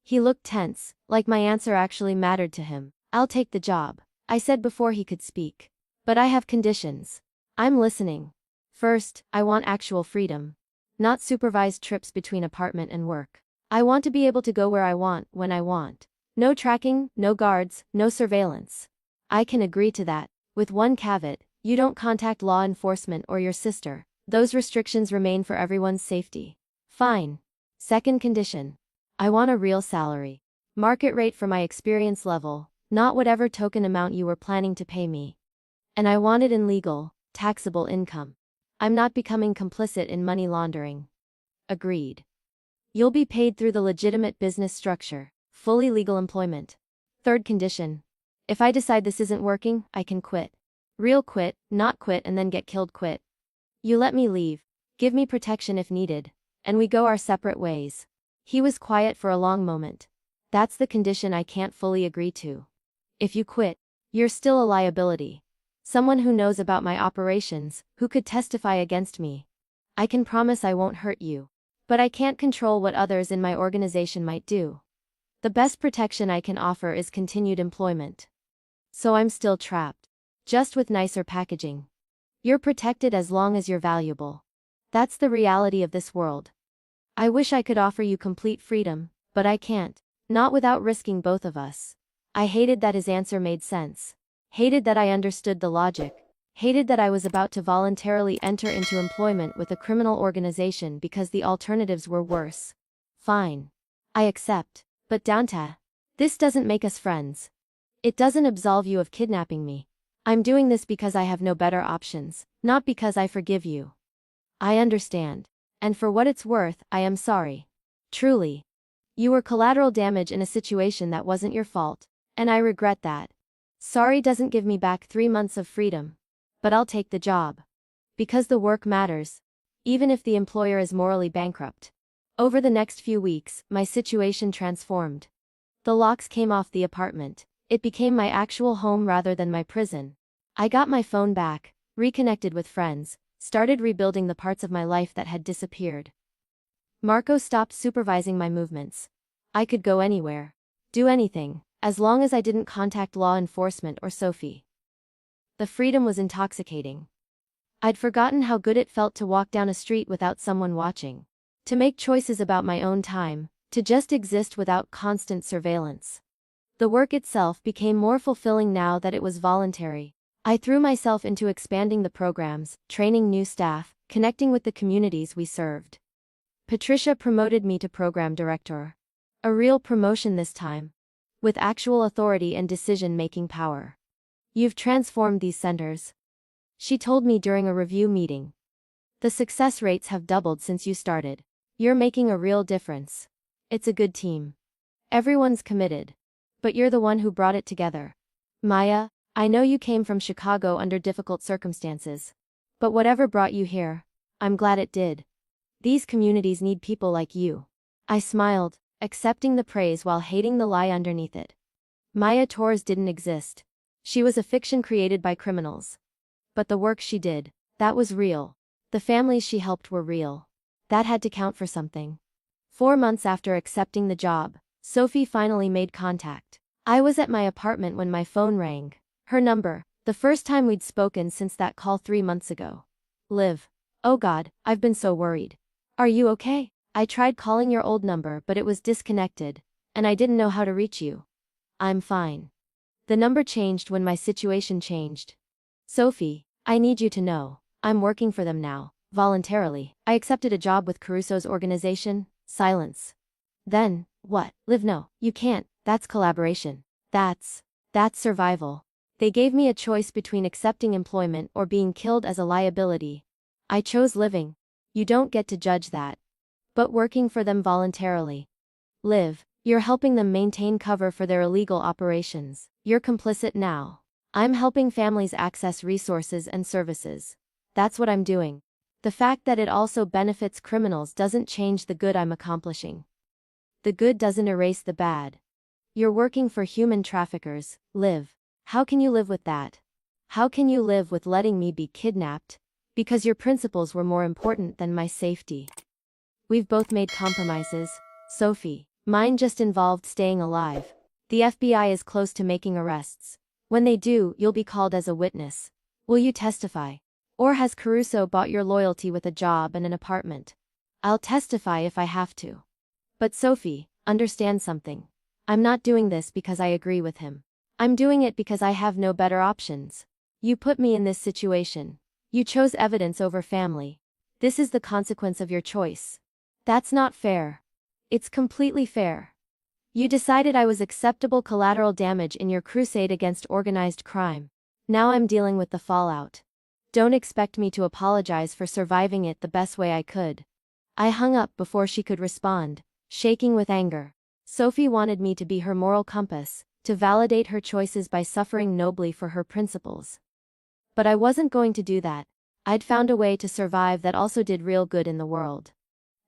He looked tense, like my answer actually mattered to him. I'll take the job, I said before he could speak. But I have conditions. I'm listening. First, I want actual freedom. Not supervised trips between apartment and work. I want to be able to go where I want, when I want. No tracking, no guards, no surveillance. I can agree to that, with one caveat: you don't contact law enforcement or your sister. Those restrictions remain for everyone's safety. Fine. Second condition. I want a real salary. Market rate for my experience level, not whatever token amount you were planning to pay me. And I want it in legal, taxable income. I'm not becoming complicit in money laundering. Agreed. You'll be paid through the legitimate business structure. Fully legal employment. Third condition. If I decide this isn't working, I can quit. Real quit, not quit and then get killed quit. You let me leave, give me protection if needed, and we go our separate ways. He was quiet for a long moment. That's the condition I can't fully agree to. If you quit, you're still a liability. Someone who knows about my operations, who could testify against me. I can promise I won't hurt you. But I can't control what others in my organization might do. The best protection I can offer is continued employment. So I'm still trapped. Just with nicer packaging. You're protected as long as you're valuable. That's the reality of this world. I wish I could offer you complete freedom, but I can't. Not without risking both of us. I hated that his answer made sense. Hated that I understood the logic. Hated that I was about to voluntarily enter into employment with a criminal organization because the alternatives were worse. Fine. I accept. But Dante, this doesn't make us friends. It doesn't absolve you of kidnapping me. I'm doing this because I have no better options, not because I forgive you. I understand. And for what it's worth, I am sorry. Truly. You were collateral damage in a situation that wasn't your fault, and I regret that. Sorry doesn't give me back 3 months of freedom. But I'll take the job. Because the work matters. Even if the employer is morally bankrupt. Over the next few weeks, my situation transformed. The locks came off the apartment. It became my actual home rather than my prison. I got my phone back, reconnected with friends, started rebuilding the parts of my life that had disappeared. Marco stopped supervising my movements. I could go anywhere. Do anything, as long as I didn't contact law enforcement or Sophie. The freedom was intoxicating. I'd forgotten how good it felt to walk down a street without someone watching. To make choices about my own time, to just exist without constant surveillance. The work itself became more fulfilling now that it was voluntary. I threw myself into expanding the programs, training new staff, connecting with the communities we served. Patricia promoted me to program director. A real promotion this time. With actual authority and decision-making power. You've transformed these centers. She told me during a review meeting. The success rates have doubled since you started. You're making a real difference. It's a good team. Everyone's committed. But you're the one who brought it together. Maya, I know you came from Chicago under difficult circumstances. But whatever brought you here, I'm glad it did. These communities need people like you. I smiled, accepting the praise while hating the lie underneath it. Maya Torres didn't exist. She was a fiction created by criminals. But the work she did, that was real. The families she helped were real. That had to count for something. 4 months after accepting the job, Sophie finally made contact. I was at my apartment when my phone rang. Her number, the first time we'd spoken since that call 3 months ago. Liv. Oh God, I've been so worried. Are you okay? I tried calling your old number but it was disconnected, and I didn't know how to reach you. I'm fine. The number changed when my situation changed. Sophie, I need you to know, I'm working for them now, voluntarily. I accepted a job with Caruso's organization. Silence. Then, what? Liv, no, you can't. That's collaboration. That's survival. They gave me a choice between accepting employment or being killed as a liability. I chose living. You don't get to judge that. But working for them voluntarily. Live. You're helping them maintain cover for their illegal operations. You're complicit now. I'm helping families access resources and services. That's what I'm doing. The fact that it also benefits criminals doesn't change the good I'm accomplishing. The good doesn't erase the bad. You're working for human traffickers. Live. How can you live with that? How can you live with letting me be kidnapped? Because your principles were more important than my safety. We've both made compromises, Sophie. Mine just involved staying alive. The FBI is close to making arrests. When they do, you'll be called as a witness. Will you testify? Or has Caruso bought your loyalty with a job and an apartment? I'll testify if I have to. But Sophie, understand something. I'm not doing this because I agree with him. I'm doing it because I have no better options. You put me in this situation. You chose evidence over family. This is the consequence of your choice. That's not fair. It's completely fair. You decided I was acceptable collateral damage in your crusade against organized crime. Now I'm dealing with the fallout. Don't expect me to apologize for surviving it the best way I could. I hung up before she could respond, shaking with anger. Sophie wanted me to be her moral compass, to validate her choices by suffering nobly for her principles. But I wasn't going to do that. I'd found a way to survive that also did real good in the world.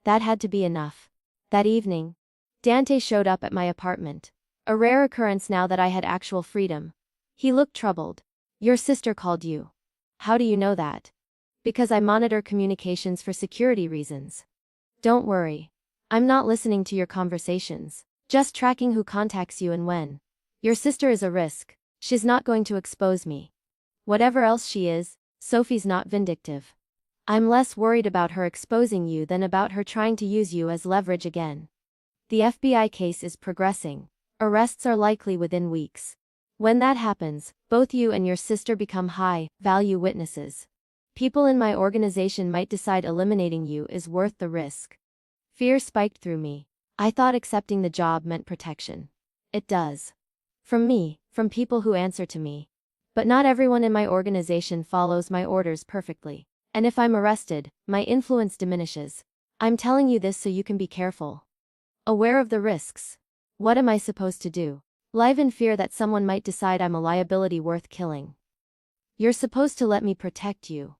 That had to be enough. That evening, Dante showed up at my apartment. A rare occurrence now that I had actual freedom. He looked troubled. Your sister called you. How do you know that? Because I monitor communications for security reasons. Don't worry. I'm not listening to your conversations. Just tracking who contacts you and when. Your sister is a risk. She's not going to expose me. Whatever else she is, Sophie's not vindictive. I'm less worried about her exposing you than about her trying to use you as leverage again. The FBI case is progressing. Arrests are likely within weeks. When that happens, both you and your sister become high-value witnesses. People in my organization might decide eliminating you is worth the risk. Fear spiked through me. I thought accepting the job meant protection. It does. From me, from people who answer to me. But not everyone in my organization follows my orders perfectly. And if I'm arrested, my influence diminishes. I'm telling you this so you can be careful. Aware of the risks. What am I supposed to do? Live in fear that someone might decide I'm a liability worth killing. You're supposed to let me protect you.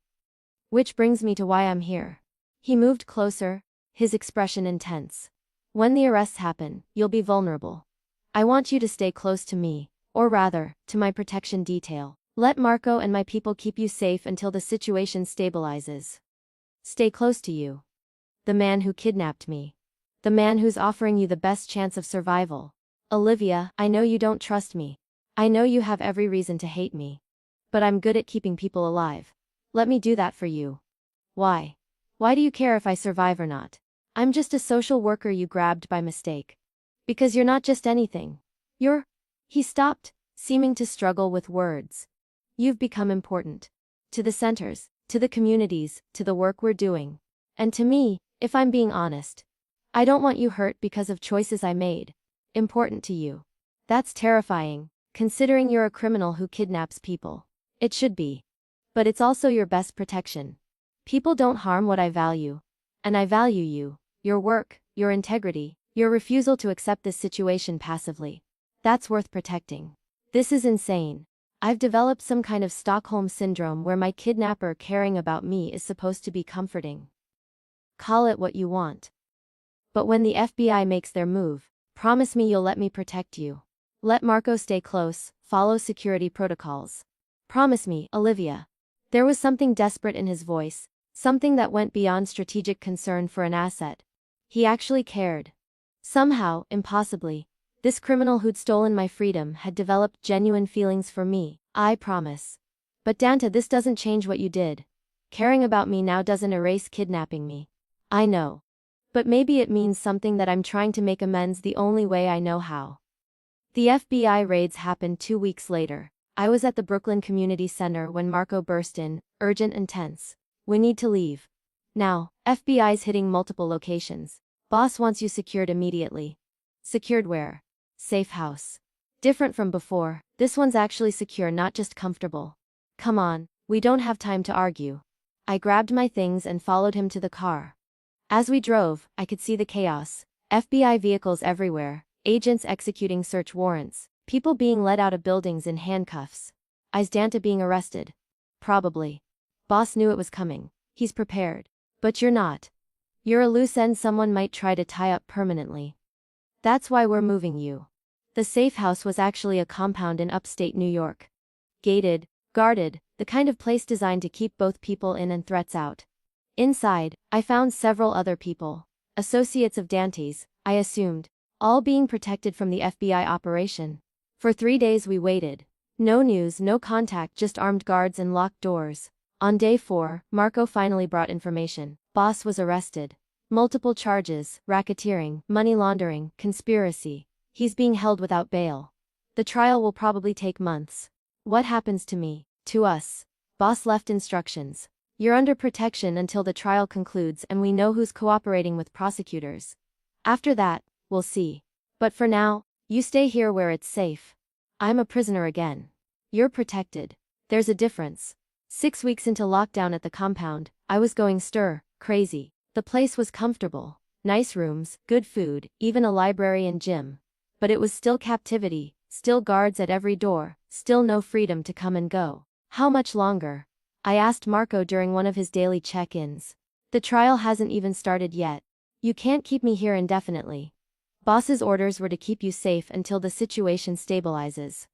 Which brings me to why I'm here. He moved closer, his expression intense. When the arrests happen, you'll be vulnerable. I want you to stay close to me, or rather, to my protection detail. Let Marco and my people keep you safe until the situation stabilizes. Stay close to you. The man who kidnapped me. The man who's offering you the best chance of survival. Olivia, I know you don't trust me. I know you have every reason to hate me. But I'm good at keeping people alive. Let me do that for you. Why? Why do you care if I survive or not? I'm just a social worker you grabbed by mistake. Because you're not just anything. He stopped, seeming to struggle with words. You've become important. To the centers, to the communities, to the work we're doing. And to me, if I'm being honest. I don't want you hurt because of choices I made. Important to you. That's terrifying, considering you're a criminal who kidnaps people. It should be. But it's also your best protection. People don't harm what I value. And I value you, your work, your integrity, your refusal to accept this situation passively. That's worth protecting. This is insane. I've developed some kind of Stockholm syndrome where my kidnapper caring about me is supposed to be comforting. Call it what you want. But when the FBI makes their move, promise me you'll let me protect you. Let Marco stay close, follow security protocols. Promise me, Olivia. There was something desperate in his voice, something that went beyond strategic concern for an asset. He actually cared. Somehow, impossibly, this criminal who'd stolen my freedom had developed genuine feelings for me, I promise. But Dante, this doesn't change what you did. Caring about me now doesn't erase kidnapping me. I know. But maybe it means something that I'm trying to make amends the only way I know how. The FBI raids happened 2 weeks later. I was at the Brooklyn Community Center when Marco burst in, urgent and tense. We need to leave. Now, FBI's hitting multiple locations. Boss wants you secured immediately. Secured where? Safe house. Different from before, this one's actually secure, not just comfortable. Come on, we don't have time to argue. I grabbed my things and followed him to the car. As we drove, I could see the chaos. FBI vehicles everywhere, agents executing search warrants, people being led out of buildings in handcuffs. Is Dante being arrested? Probably. Boss knew it was coming. He's prepared. But you're not. You're a loose end someone might try to tie up permanently. That's why we're moving you. The safe house was actually a compound in upstate New York. Gated, guarded, the kind of place designed to keep both people in and threats out. Inside, I found several other people. Associates of Dante's, I assumed. All being protected from the FBI operation. For 3 days we waited. No news, no contact, just armed guards and locked doors. On day 4, Marco finally brought information. Boss was arrested. Multiple charges, racketeering, money laundering, conspiracy. He's being held without bail. The trial will probably take months. What happens to me? To us? Boss left instructions. You're under protection until the trial concludes and we know who's cooperating with prosecutors. After that, we'll see. But for now, you stay here where it's safe. I'm a prisoner again. You're protected. There's a difference. 6 weeks into lockdown at the compound, I was going stir crazy. The place was comfortable. Nice rooms, good food, even a library and gym. But it was still captivity, still guards at every door, still no freedom to come and go. How much longer? I asked Marco during one of his daily check-ins. The trial hasn't even started yet. You can't keep me here indefinitely. Boss's orders were to keep you safe until the situation stabilizes.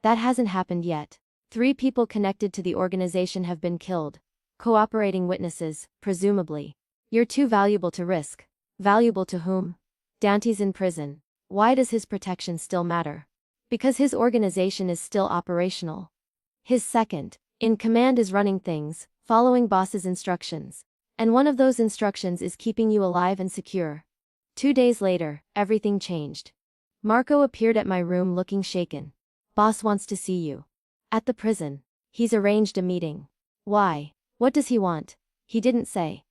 That hasn't happened yet. 3 people connected to the organization have been killed. Cooperating witnesses, presumably. You're too valuable to risk. Valuable to whom? Dante's in prison. Why does his protection still matter? Because his organization is still operational. His second in command is running things, following boss's instructions. And one of those instructions is keeping you alive and secure. 2 days later, everything changed. Marco appeared at my room looking shaken. Boss wants to see you. At the prison. He's arranged a meeting. Why? What does he want? He didn't say.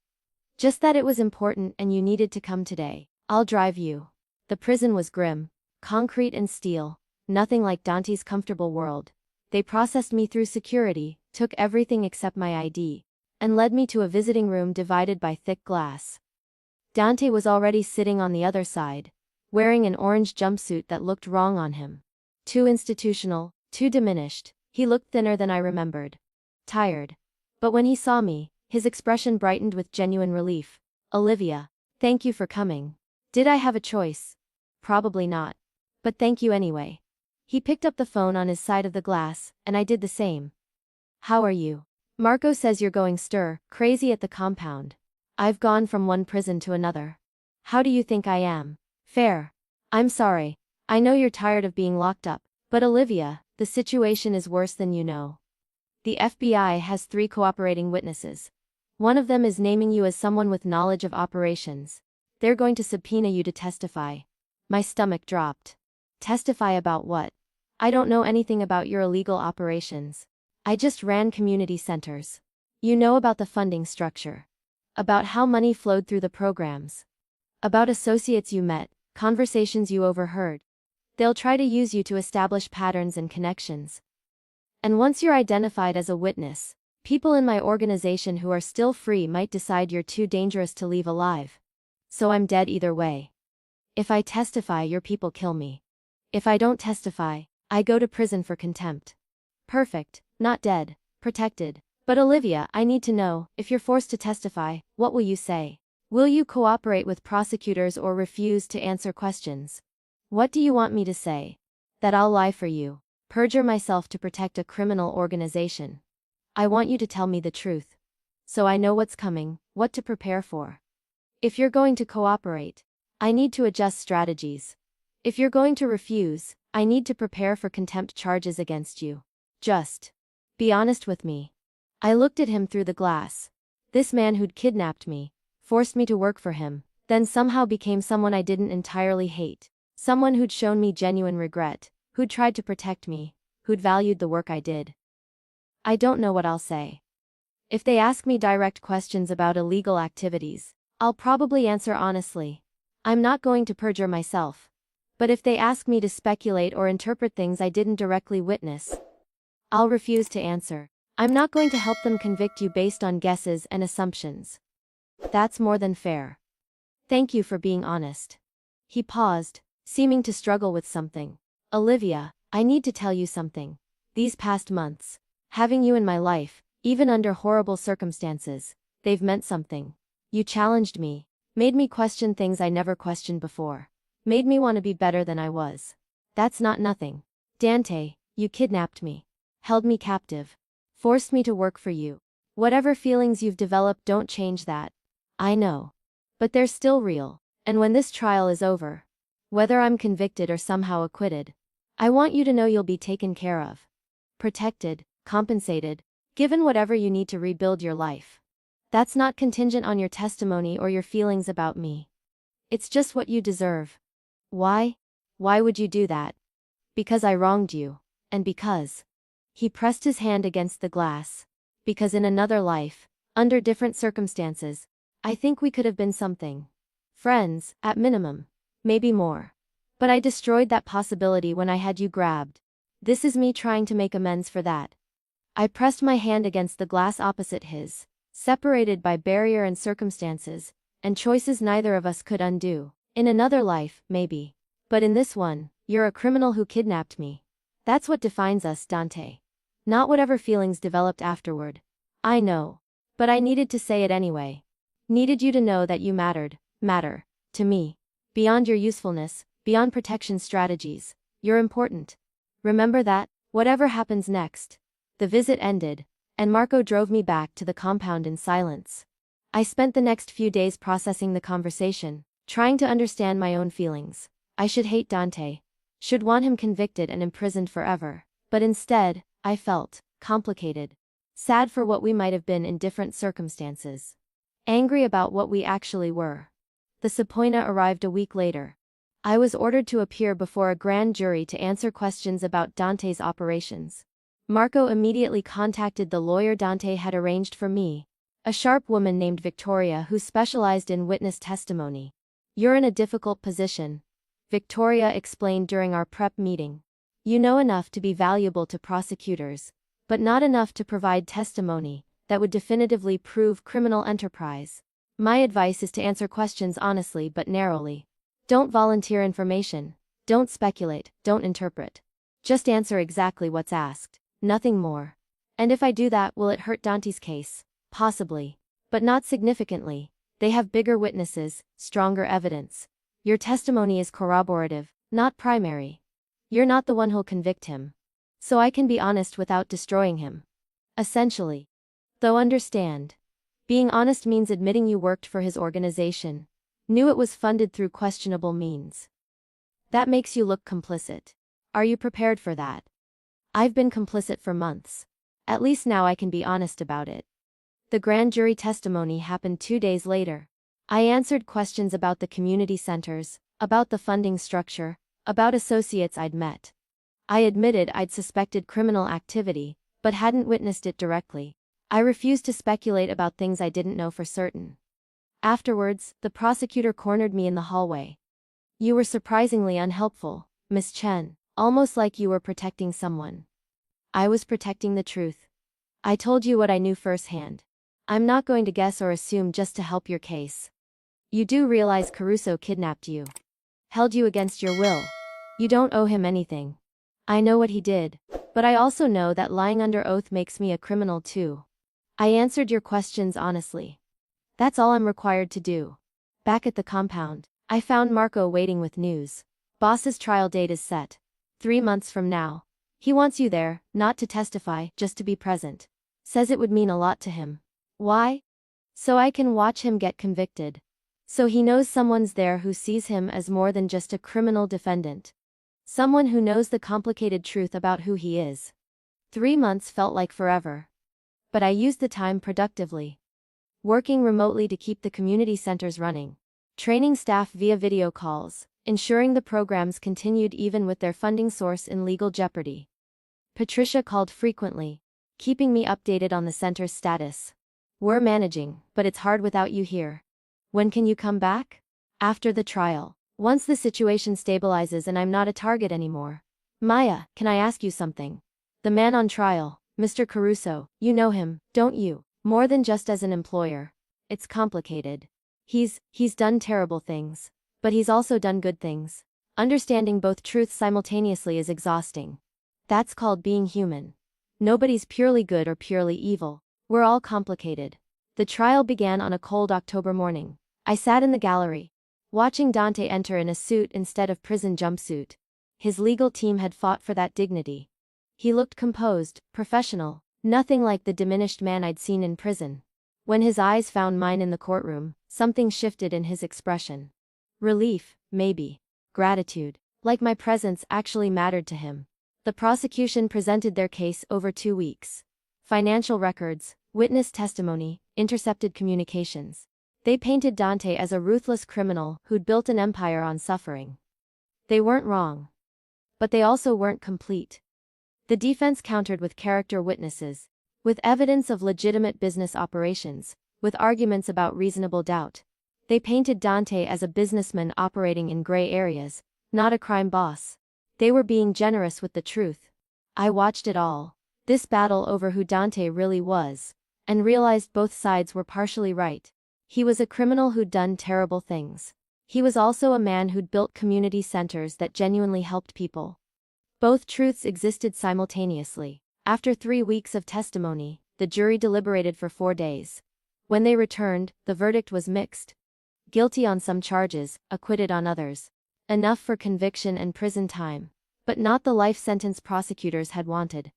Just that it was important and you needed to come today. I'll drive you. The prison was grim. Concrete and steel. Nothing like Dante's comfortable world. They processed me through security, took everything except my ID, and led me to a visiting room divided by thick glass. Dante was already sitting on the other side, wearing an orange jumpsuit that looked wrong on him. Too institutional, too diminished. He looked thinner than I remembered. Tired. But when he saw me, his expression brightened with genuine relief. Olivia, thank you for coming. Did I have a choice? Probably not. But thank you anyway. He picked up the phone on his side of the glass, and I did the same. How are you? Marco says you're going stir crazy at the compound. I've gone from one prison to another. How do you think I am? Fair. I'm sorry. I know you're tired of being locked up, but Olivia, the situation is worse than you know. The FBI has 3 cooperating witnesses. One of them is naming you as someone with knowledge of operations. They're going to subpoena you to testify. My stomach dropped. Testify about what? I don't know anything about your illegal operations. I just ran community centers. You know about the funding structure. About how money flowed through the programs. About associates you met, conversations you overheard. They'll try to use you to establish patterns and connections. And once you're identified as a witness, people in my organization who are still free might decide you're too dangerous to leave alive. So I'm dead either way. If I testify, your people kill me. If I don't testify, I go to prison for contempt. Perfect, not dead, protected. But Olivia, I need to know, if you're forced to testify, what will you say? Will you cooperate with prosecutors or refuse to answer questions? What do you want me to say? That I'll lie for you, perjure myself to protect a criminal organization. I want you to tell me the truth. So I know what's coming, what to prepare for. If you're going to cooperate, I need to adjust strategies. If you're going to refuse, I need to prepare for contempt charges against you. Just be honest with me. I looked at him through the glass. This man who'd kidnapped me, forced me to work for him, then somehow became someone I didn't entirely hate. Someone who'd shown me genuine regret, who'd tried to protect me, who'd valued the work I did. I don't know what I'll say. If they ask me direct questions about illegal activities, I'll probably answer honestly. I'm not going to perjure myself. But if they ask me to speculate or interpret things I didn't directly witness, I'll refuse to answer. I'm not going to help them convict you based on guesses and assumptions. That's more than fair. Thank you for being honest. He paused, seeming to struggle with something. Olivia, I need to tell you something. These past months, having you in my life, even under horrible circumstances, they've meant something. You challenged me, made me question things I never questioned before, made me want to be better than I was. That's not nothing. Dante, you kidnapped me, held me captive, forced me to work for you. Whatever feelings you've developed don't change that. I know. But they're still real. And when this trial is over, whether I'm convicted or somehow acquitted, I want you to know you'll be taken care of. Protected, compensated, given whatever you need to rebuild your life. That's not contingent on your testimony or your feelings about me. It's just what you deserve. Why? Why would you do that? Because I wronged you. And because. He pressed his hand against the glass. Because in another life, under different circumstances, I think we could have been something. Friends, at minimum. Maybe more. But I destroyed that possibility when I had you grabbed. This is me trying to make amends for that. I pressed my hand against the glass opposite his, separated by barrier and circumstances, and choices neither of us could undo. In another life, maybe. But in this one, you're a criminal who kidnapped me. That's what defines us, Dante. Not whatever feelings developed afterward. I know. But I needed to say it anyway. Needed you to know that you matter, to me. Beyond your usefulness, beyond protection strategies, you're important. Remember that, whatever happens next. The visit ended, and Marco drove me back to the compound in silence. I spent the next few days processing the conversation, trying to understand my own feelings. I should hate Dante. Should want him convicted and imprisoned forever. But instead, I felt complicated. Sad for what we might have been in different circumstances. Angry about what we actually were. The subpoena arrived a week later. I was ordered to appear before a grand jury to answer questions about Dante's operations. Marco immediately contacted the lawyer Dante had arranged for me, a sharp woman named Victoria who specialized in witness testimony. You're in a difficult position, Victoria explained during our prep meeting. You know enough to be valuable to prosecutors, but not enough to provide testimony that would definitively prove criminal enterprise. My advice is to answer questions honestly but narrowly. Don't volunteer information. Don't speculate. Don't interpret. Just answer exactly what's asked. Nothing more. And if I do that, will it hurt Dante's case? Possibly. But not significantly. They have bigger witnesses, stronger evidence. Your testimony is corroborative, not primary. You're not the one who'll convict him. So I can be honest without destroying him. Essentially. Though understand. Being honest means admitting you worked for his organization. Knew it was funded through questionable means. That makes you look complicit. Are you prepared for that? I've been complicit for months. At least now I can be honest about it. The grand jury testimony happened 2 days later. I answered questions about the community centers, about the funding structure, about associates I'd met. I admitted I'd suspected criminal activity, but hadn't witnessed it directly. I refused to speculate about things I didn't know for certain. Afterwards, the prosecutor cornered me in the hallway. You were surprisingly unhelpful, Miss Chen, almost like you were protecting someone. I was protecting the truth. I told you what I knew firsthand. I'm not going to guess or assume just to help your case. You do realize Caruso kidnapped you. Held you against your will. You don't owe him anything. I know what he did, but I also know that lying under oath makes me a criminal too. I answered your questions honestly. That's all I'm required to do. Back at the compound, I found Marco waiting with news. Boss's trial date is set. 3 months from now. He wants you there, not to testify, just to be present. Says it would mean a lot to him. Why? So I can watch him get convicted. So he knows someone's there who sees him as more than just a criminal defendant. Someone who knows the complicated truth about who he is. 3 months felt like forever. But I used the time productively. Working remotely to keep the community centers running. Training staff via video calls, ensuring the programs continued even with their funding source in legal jeopardy. Patricia called frequently, keeping me updated on the center's status. We're managing, but it's hard without you here. When can you come back? After the trial. Once the situation stabilizes and I'm not a target anymore. Maya, can I ask you something? The man on trial, Mr. Caruso, you know him, don't you? More than just as an employer. It's complicated. He's done terrible things. But he's also done good things. Understanding both truths simultaneously is exhausting. That's called being human. Nobody's purely good or purely evil. We're all complicated. The trial began on a cold October morning. I sat in the gallery, watching Dante enter in a suit instead of prison jumpsuit. His legal team had fought for that dignity. He looked composed, professional, nothing like the diminished man I'd seen in prison. When his eyes found mine in the courtroom, something shifted in his expression. Relief, maybe. Gratitude. Like my presence actually mattered to him. The prosecution presented their case over 2 weeks. Financial records, witness testimony, intercepted communications. They painted Dante as a ruthless criminal who'd built an empire on suffering. They weren't wrong. But they also weren't complete. The defense countered with character witnesses, with evidence of legitimate business operations, with arguments about reasonable doubt. They painted Dante as a businessman operating in gray areas, not a crime boss. They were being generous with the truth. I watched it all, this battle over who Dante really was, and realized both sides were partially right. He was a criminal who'd done terrible things. He was also a man who'd built community centers that genuinely helped people. Both truths existed simultaneously. After 3 weeks of testimony, the jury deliberated for 4 days. When they returned, the verdict was mixed. Guilty on some charges, acquitted on others. Enough for conviction and prison time. But not the life sentence prosecutors had wanted.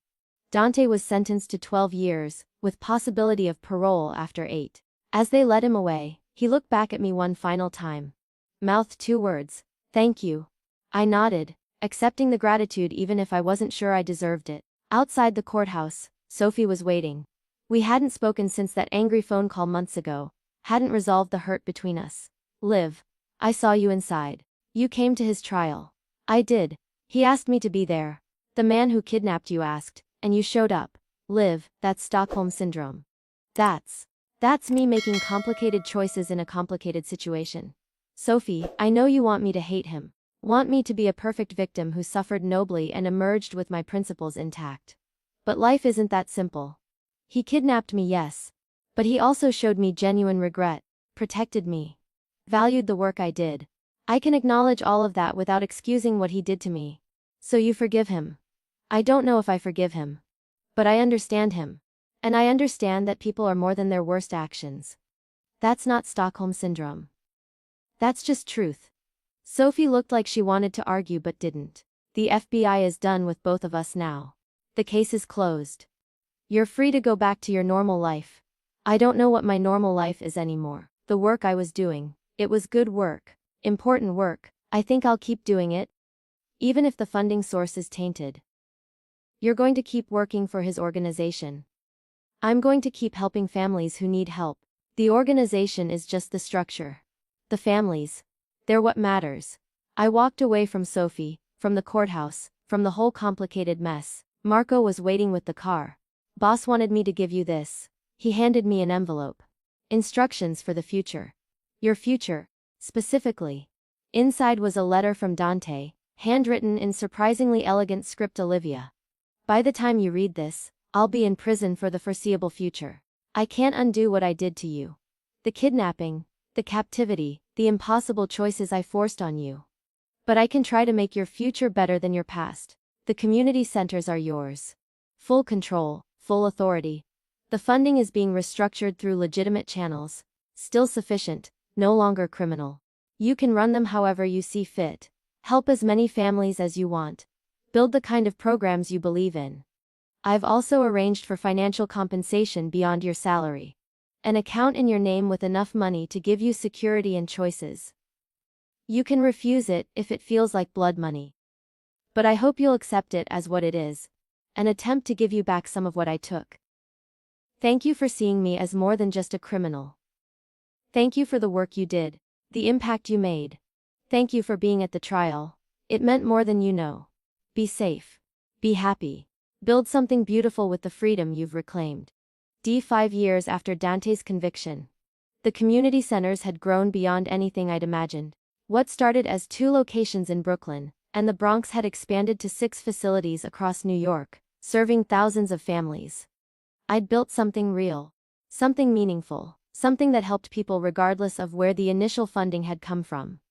Dante was sentenced to 12 years, with possibility of parole after 8. As they led him away, he looked back at me one final time. Mouthed 2 words, "Thank you." I nodded, accepting the gratitude even if I wasn't sure I deserved it. Outside the courthouse, Sophie was waiting. We hadn't spoken since that angry phone call months ago, hadn't resolved the hurt between us. "Liv, I saw you inside. You came to his trial." "I did. He asked me to be there. The man who kidnapped you asked, and you showed up." "Liv, that's Stockholm Syndrome. That's me making complicated choices in a complicated situation. Sophie, I know you want me to hate him. Want me to be a perfect victim who suffered nobly and emerged with my principles intact. But life isn't that simple. He kidnapped me, yes. But he also showed me genuine regret, protected me, valued the work I did. I can acknowledge all of that without excusing what he did to me. So you forgive him?" "I don't know if I forgive him. But I understand him. And I understand that people are more than their worst actions. That's not Stockholm Syndrome. That's just truth." Sophie looked like she wanted to argue but didn't. "The FBI is done with both of us now. The case is closed. You're free to go back to your normal life." I don't know what my normal life is anymore. The work I was doing, it was good work, important work. I think I'll keep doing it, even if the funding source is tainted. You're going to keep working for his organization. I'm going to keep helping families who need help. The organization is just the structure. The families, they're what matters. I walked away from Sophie, from the courthouse, from the whole complicated mess. Marco was waiting with the car. "Boss wanted me to give you this." He handed me an envelope. "Instructions for the future." "Your future, specifically." Inside was a letter from Dante, handwritten in surprisingly elegant script. "Olivia, by the time you read this, I'll be in prison for the foreseeable future. I can't undo what I did to you. The kidnapping, the captivity, the impossible choices I forced on you. But I can try to make your future better than your past. The community centers are yours. Full control, full authority. The funding is being restructured through legitimate channels. Still sufficient, no longer criminal. You can run them however you see fit. Help as many families as you want. Build the kind of programs you believe in. I've also arranged for financial compensation beyond your salary. An account in your name with enough money to give you security and choices. You can refuse it if it feels like blood money. But I hope you'll accept it as what it is. An attempt to give you back some of what I took. Thank you for seeing me as more than just a criminal. Thank you for the work you did, the impact you made. Thank you for being at the trial. It meant more than you know. Be safe. Be happy. Build something beautiful with the freedom you've reclaimed." 5 years after Dante's conviction. The community centers had grown beyond anything I'd imagined. What started as 2 locations in Brooklyn and the Bronx had expanded to 6 facilities across New York, serving thousands of families. I'd built something real. Something meaningful. Something that helped people regardless of where the initial funding had come from.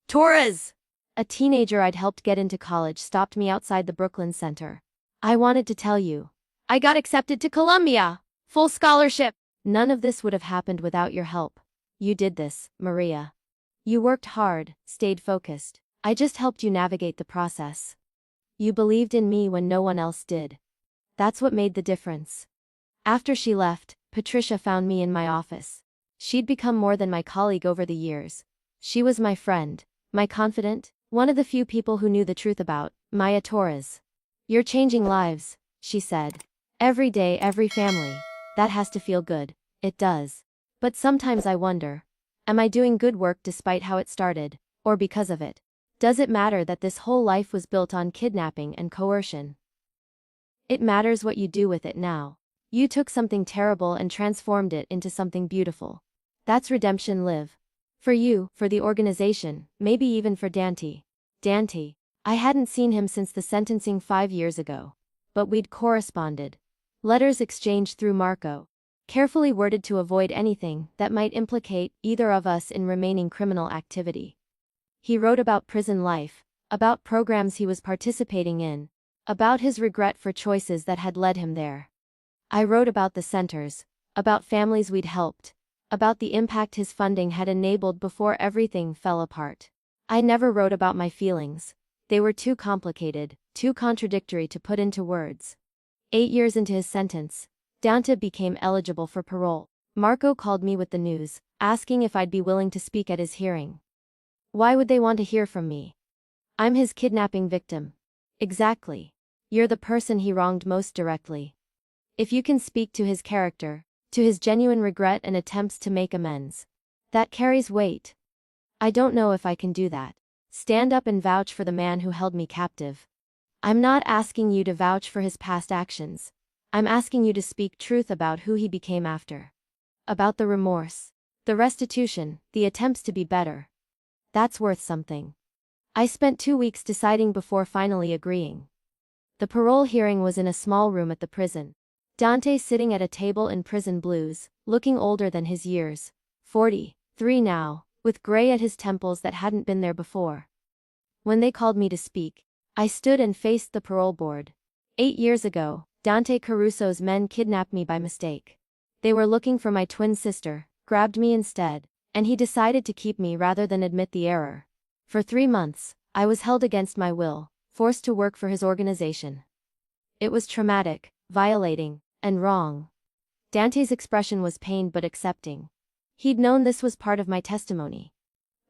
Torres! A teenager I'd helped get into college stopped me outside the Brooklyn Center. I wanted to tell you. I got accepted to Columbia! Full scholarship! None of this would have happened without your help. You did this, Maria. You worked hard, stayed focused. I just helped you navigate the process. You believed in me when no one else did. That's what made the difference. After she left, Patricia found me in my office. She'd become more than my colleague over the years. She was my friend, my confidant, one of the few people who knew the truth about Maya Torres. You're changing lives, she said. Every day, every family. That has to feel good. It does. But sometimes I wonder, am I doing good work despite how it started, or because of it? Does it matter that this whole life was built on kidnapping and coercion? It matters what you do with it now. You took something terrible and transformed it into something beautiful. That's redemption live. For you, for the organization, maybe even for Dante. Dante. I hadn't seen him since the sentencing 5 years ago. But we'd corresponded. Letters exchanged through Marco. Carefully worded to avoid anything that might implicate either of us in remaining criminal activity. He wrote about prison life, about programs he was participating in, about his regret for choices that had led him there. I wrote about the centers, about families we'd helped, about the impact his funding had enabled before everything fell apart. I never wrote about my feelings. They were too complicated, too contradictory to put into words. 8 years into his sentence, Dante became eligible for parole. Marco called me with the news, asking if I'd be willing to speak at his hearing. Why would they want to hear from me? I'm his kidnapping victim. Exactly. You're the person he wronged most directly. If you can speak to his character, to his genuine regret and attempts to make amends, that carries weight. I don't know if I can do that. Stand up and vouch for the man who held me captive. I'm not asking you to vouch for his past actions. I'm asking you to speak truth about who he became after. About the remorse, the restitution, the attempts to be better. That's worth something. I spent 2 weeks deciding before finally agreeing. The parole hearing was in a small room at the prison. Dante sitting at a table in prison blues, looking older than his years. 43 now, with gray at his temples that hadn't been there before. When they called me to speak, I stood and faced the parole board. 8 years ago, Dante Caruso's men kidnapped me by mistake. They were looking for my twin sister, grabbed me instead, and he decided to keep me rather than admit the error. For 3 months, I was held against my will, forced to work for his organization. It was traumatic, violating, and wrong. Dante's expression was pained but accepting. He'd known this was part of my testimony.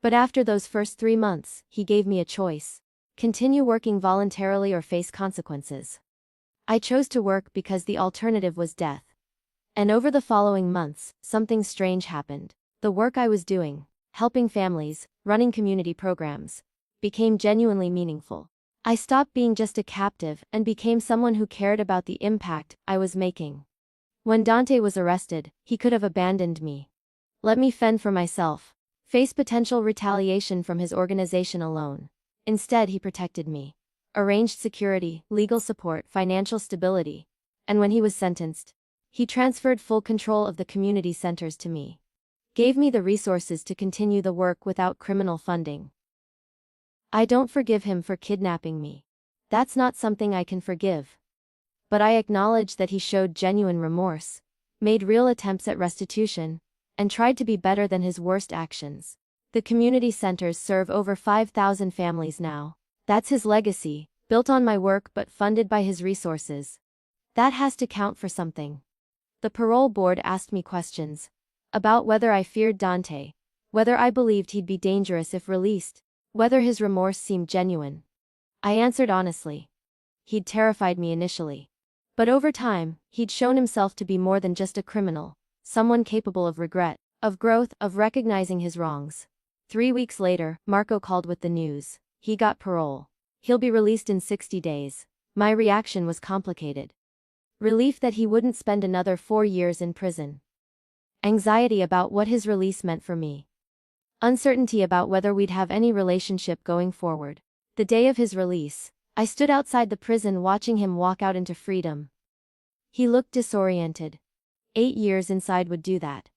But after those first 3 months, he gave me a choice. Continue working voluntarily or face consequences. I chose to work because the alternative was death. And over the following months, something strange happened. The work I was doing, helping families, running community programs, became genuinely meaningful. I stopped being just a captive and became someone who cared about the impact I was making. When Dante was arrested, he could have abandoned me. Let me fend for myself, face potential retaliation from his organization alone. Instead, he protected me. Arranged security, legal support, financial stability. And when he was sentenced, he transferred full control of the community centers to me. Gave me the resources to continue the work without criminal funding. I don't forgive him for kidnapping me. That's not something I can forgive. But I acknowledge that he showed genuine remorse, made real attempts at restitution, and tried to be better than his worst actions. The community centers serve over 5,000 families now. That's his legacy, built on my work but funded by his resources. That has to count for something. The parole board asked me questions about whether I feared Dante, whether I believed he'd be dangerous if released, whether his remorse seemed genuine. I answered honestly. He'd terrified me initially. But over time, he'd shown himself to be more than just a criminal, someone capable of regret, of growth, of recognizing his wrongs. 3 weeks later, Marco called with the news. He got parole. He'll be released in 60 days. My reaction was complicated. Relief that he wouldn't spend another 4 years in prison. Anxiety about what his release meant for me. uncertainty about whether we'd have any relationship going forward. The day of his release, I stood outside the prison watching him walk out into freedom. He looked disoriented. 8 years inside would do that.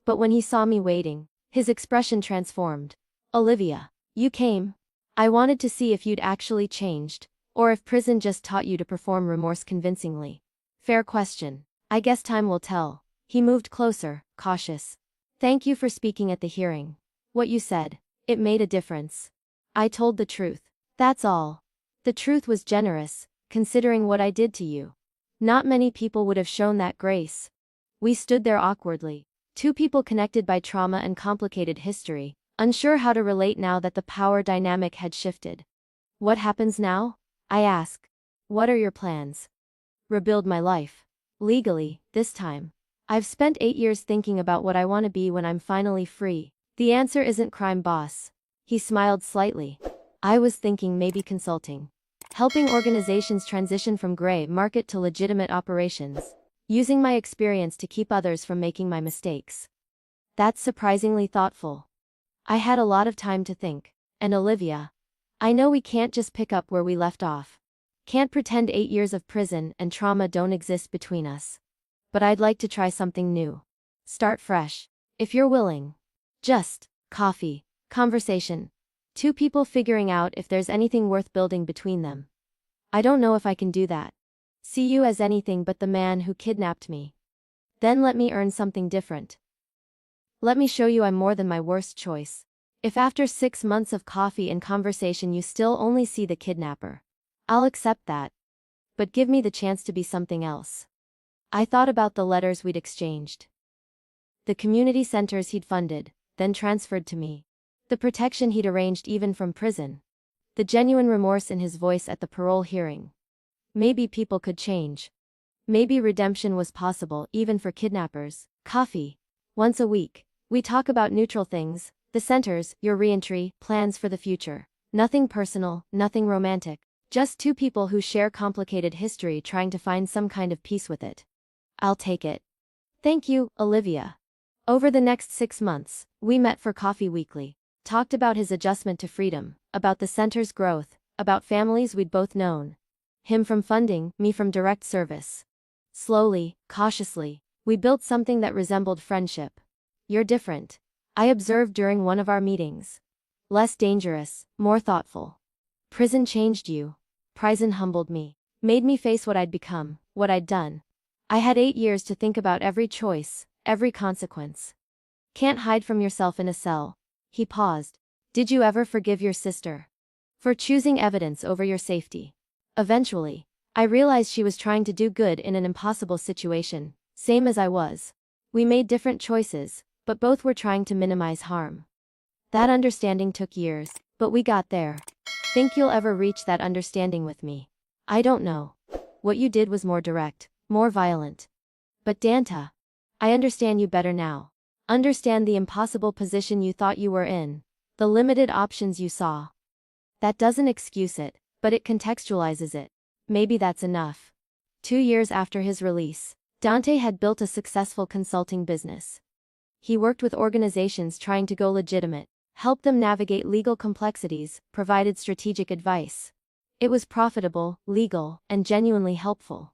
But when he saw me waiting, his expression transformed. Olivia, you came. I wanted to see if you'd actually changed, or if prison just taught you to perform remorse convincingly. Fair question. I guess time will tell. He moved closer, cautious. Thank you for speaking at the hearing. What you said, it made a difference. I told the truth. That's all. The truth was generous, considering what I did to you. Not many people would have shown that grace. We stood there awkwardly. Two people connected by trauma and complicated history, unsure how to relate now that the power dynamic had shifted. What happens now? I ask. What are your plans? Rebuild my life. Legally, this time. I've spent 8 years thinking about what I want to be when I'm finally free. The answer isn't crime boss. He smiled slightly. I was thinking maybe consulting. Helping organizations transition from gray market to legitimate operations. Using my experience to keep others from making my mistakes. That's surprisingly thoughtful. I had a lot of time to think. And Olivia, I know we can't just pick up where we left off. Can't pretend 8 years of prison and trauma don't exist between us. But I'd like to try something new. Start fresh. If you're willing. Just coffee, conversation. Two people figuring out if there's anything worth building between them. I don't know if I can do that. See you as anything but the man who kidnapped me. Then let me earn something different. Let me show you I'm more than my worst choice. If after 6 months of coffee and conversation you still only see the kidnapper, I'll accept that. But give me the chance to be something else. I thought about the letters we'd exchanged. The community centers he'd funded, then transferred to me. The protection he'd arranged even from prison. The genuine remorse in his voice at the parole hearing. Maybe people could change. Maybe redemption was possible even for kidnappers. Coffee. Once a week. We talk about neutral things, the centers, your reentry, plans for the future. Nothing personal, nothing romantic. Just two people who share complicated history trying to find some kind of peace with it. I'll take it. Thank you, Olivia. Over the next 6 months, we met for coffee weekly. Talked about his adjustment to freedom, about the center's growth, about families we'd both known. Him from funding, me from direct service. Slowly, cautiously, we built something that resembled friendship. You're different. I observed during one of our meetings. Less dangerous, more thoughtful. Prison changed you. Prison humbled me. Made me face what I'd become, what I'd done. I had 8 years to think about every choice, every consequence. Can't hide from yourself in a cell. He paused. Did you ever forgive your sister? For choosing evidence over your safety. Eventually, I realized she was trying to do good in an impossible situation, same as I was. We made different choices, but both were trying to minimize harm. That understanding took years, but we got there. Think you'll ever reach that understanding with me? I don't know. What you did was more direct, more violent. But Danta, I understand you better now. Understand the impossible position you thought you were in, the limited options you saw. That doesn't excuse it, but it contextualizes it. Maybe that's enough. 2 years after his release, Dante had built a successful consulting business. He worked with organizations trying to go legitimate, helped them navigate legal complexities, provided strategic advice. It was profitable, legal, and genuinely helpful.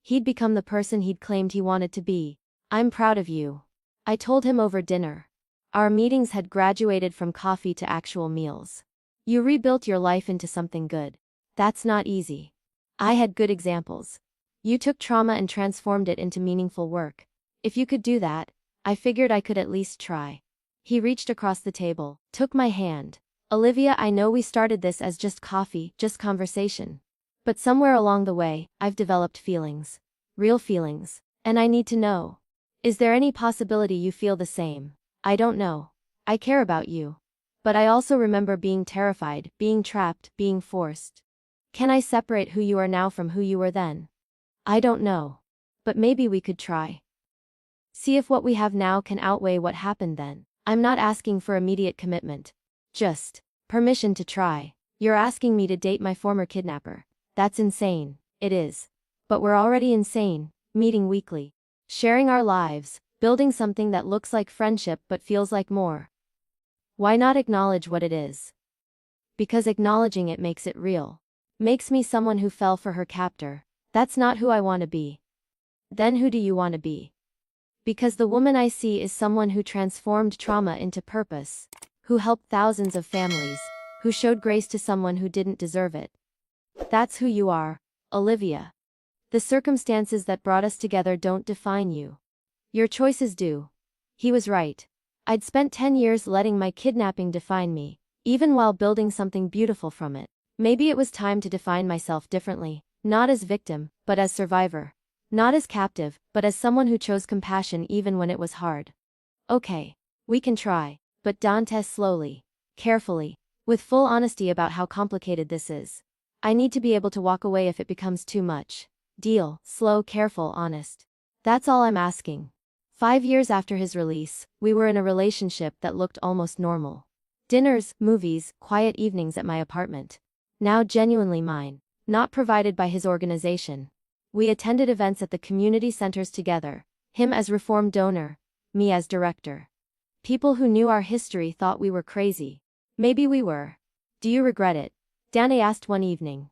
He'd become the person he'd claimed he wanted to be. I'm proud of you. I told him over dinner. Our meetings had graduated from coffee to actual meals. You rebuilt your life into something good. That's not easy. I had good examples. You took trauma and transformed it into meaningful work. If you could do that, I figured I could at least try. He reached across the table, took my hand. Olivia, I know we started this as just coffee, just conversation. But somewhere along the way, I've developed feelings. Real feelings. And I need to know. Is there any possibility you feel the same? I don't know. I care about you. But I also remember being terrified, being trapped, being forced. Can I separate who you are now from who you were then? I don't know. But maybe we could try. See if what we have now can outweigh what happened then. I'm not asking for immediate commitment. Just permission to try. You're asking me to date my former kidnapper. That's insane. It is. But we're already insane, meeting weekly. Sharing our lives, building something that looks like friendship but feels like more. Why not acknowledge what it is? Because acknowledging it makes it real. Makes me someone who fell for her captor. That's not who I want to be. Then who do you want to be? Because the woman I see is someone who transformed trauma into purpose, who helped thousands of families, who showed grace to someone who didn't deserve it. That's who you are, Olivia. The circumstances that brought us together don't define you. Your choices do. He was right. I'd spent 10 years letting my kidnapping define me, even while building something beautiful from it. Maybe it was time to define myself differently, not as victim, but as survivor. Not as captive, but as someone who chose compassion even when it was hard. Okay. We can try. But Dante, slowly, carefully, with full honesty about how complicated this is. I need to be able to walk away if it becomes too much. Deal. Slow, careful, honest. That's all I'm asking. 5 years after his release, we were in a relationship that looked almost normal. Dinners, movies, quiet evenings at my apartment. Now genuinely mine. Not provided by his organization. We attended events at the community centers together, him as reform donor, me as director. People who knew our history thought we were crazy. Maybe we were. Do you regret it? Danny asked one evening.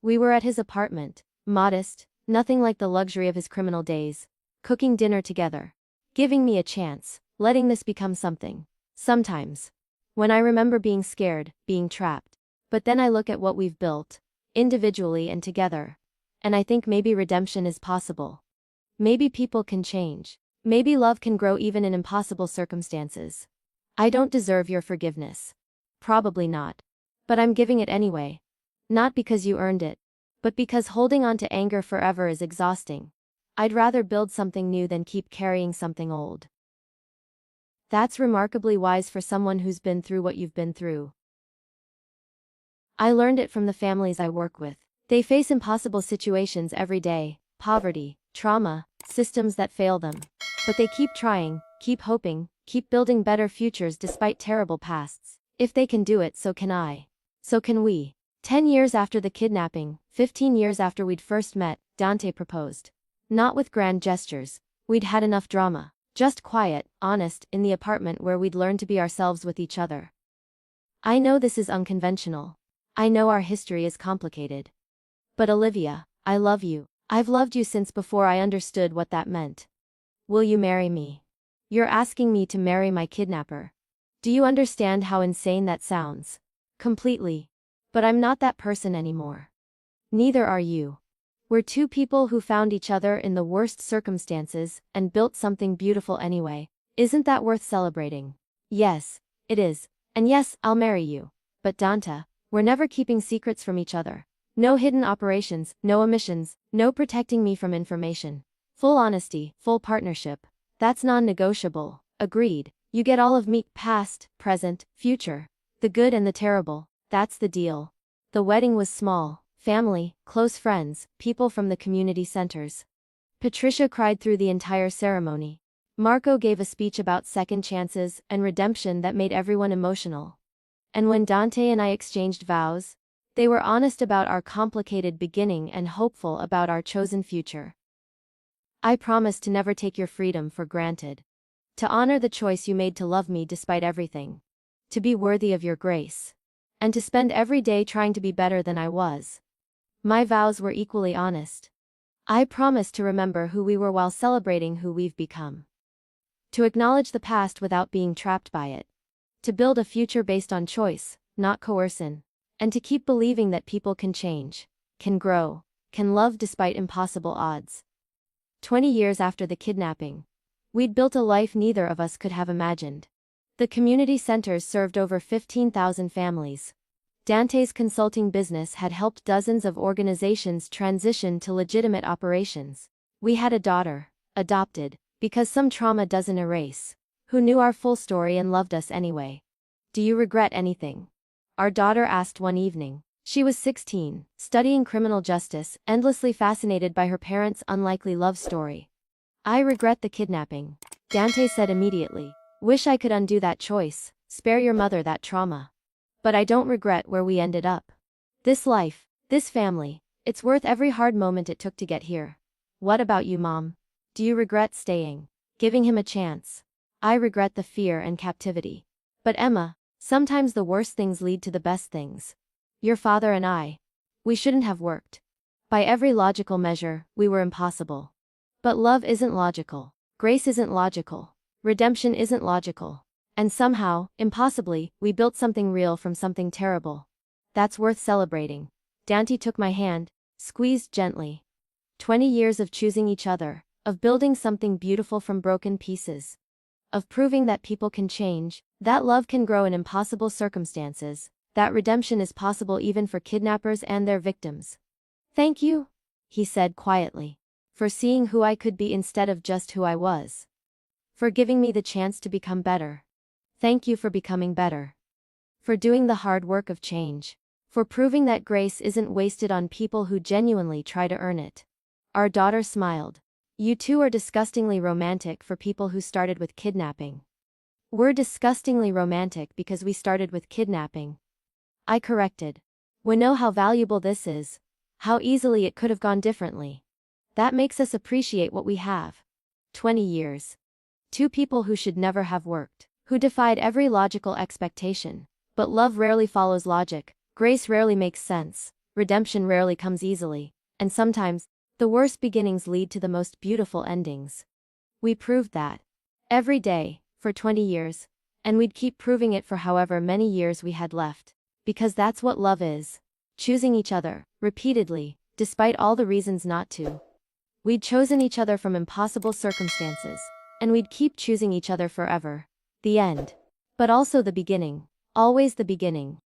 We were at his apartment, modest, nothing like the luxury of his criminal days, cooking dinner together, giving me a chance, letting this become something. Sometimes. When I remember being scared, being trapped. But then I look at what we've built, individually and together. And I think maybe redemption is possible. Maybe people can change. Maybe love can grow even in impossible circumstances. I don't deserve your forgiveness. Probably not. But I'm giving it anyway. Not because you earned it, but because holding on to anger forever is exhausting. I'd rather build something new than keep carrying something old. That's remarkably wise for someone who's been through what you've been through. I learned it from the families I work with. They face impossible situations every day, poverty, trauma, systems that fail them. But they keep trying, keep hoping, keep building better futures despite terrible pasts. If they can do it, so can I. So can we. 10 years after the kidnapping, 15 years after we'd first met, Dante proposed. Not with grand gestures. We'd had enough drama. Just quiet, honest, in the apartment where we'd learned to be ourselves with each other. I know this is unconventional. I know our history is complicated. But Olivia, I love you. I've loved you since before I understood what that meant. Will you marry me? You're asking me to marry my kidnapper. Do you understand how insane that sounds? Completely. But I'm not that person anymore. Neither are you. We're two people who found each other in the worst circumstances and built something beautiful anyway. Isn't that worth celebrating? Yes, it is. And yes, I'll marry you. But Dante, we're never keeping secrets from each other. No hidden operations, no omissions, no protecting me from information. Full honesty, full partnership. That's non-negotiable. Agreed. You get all of me, past, present, future. The good and the terrible. That's the deal. The wedding was small. Family, close friends, people from the community centers. Patricia cried through the entire ceremony. Marco gave a speech about second chances and redemption that made everyone emotional. And when Dante and I exchanged vows, they were honest about our complicated beginning and hopeful about our chosen future. I promise to never take your freedom for granted. To honor the choice you made to love me despite everything. To be worthy of your grace. And to spend every day trying to be better than I was. My vows were equally honest. I promise to remember who we were while celebrating who we've become. To acknowledge the past without being trapped by it. To build a future based on choice, not coercion. And to keep believing that people can change, can grow, can love despite impossible odds. 20 years after the kidnapping, we'd built a life neither of us could have imagined. The community centers served over 15,000 families. Dante's consulting business had helped dozens of organizations transition to legitimate operations. We had a daughter, adopted, because some trauma doesn't erase, who knew our full story and loved us anyway. Do you regret anything? Our daughter asked one evening. She was 16, studying criminal justice, endlessly fascinated by her parents' unlikely love story. I regret the kidnapping, Dante said immediately. Wish I could undo that choice, spare your mother that trauma. But I don't regret where we ended up. This life, this family, it's worth every hard moment it took to get here. What about you, Mom? Do you regret staying? Giving him a chance? I regret the fear and captivity. But Emma, Sometimes the worst things lead to the best things. Your father and I. We shouldn't have worked. By every logical measure, we were impossible. But love isn't logical. Grace isn't logical. Redemption isn't logical. And somehow, impossibly, we built something real from something terrible. That's worth celebrating. Dante took my hand, squeezed gently. 20 years of choosing each other, of building something beautiful from broken pieces. Of proving that people can change, that love can grow in impossible circumstances, that redemption is possible even for kidnappers and their victims. Thank you, he said quietly, for seeing who I could be instead of just who I was. For giving me the chance to become better. Thank you for becoming better. For doing the hard work of change. For proving that grace isn't wasted on people who genuinely try to earn it. Our daughter smiled. You two are disgustingly romantic for people who started with kidnapping. We're disgustingly romantic because we started with kidnapping. I corrected. We know how valuable this is. How easily it could have gone differently. That makes us appreciate what we have. 20 years. Two people who should never have worked. Who defied every logical expectation. But love rarely follows logic. Grace rarely makes sense. Redemption rarely comes easily. And sometimes, the worst beginnings lead to the most beautiful endings. We proved that. Every day, for 20 years. And we'd keep proving it for however many years we had left. Because that's what love is. Choosing each other, repeatedly, despite all the reasons not to. We'd chosen each other from impossible circumstances. And we'd keep choosing each other forever. The end. But also the beginning. Always the beginning.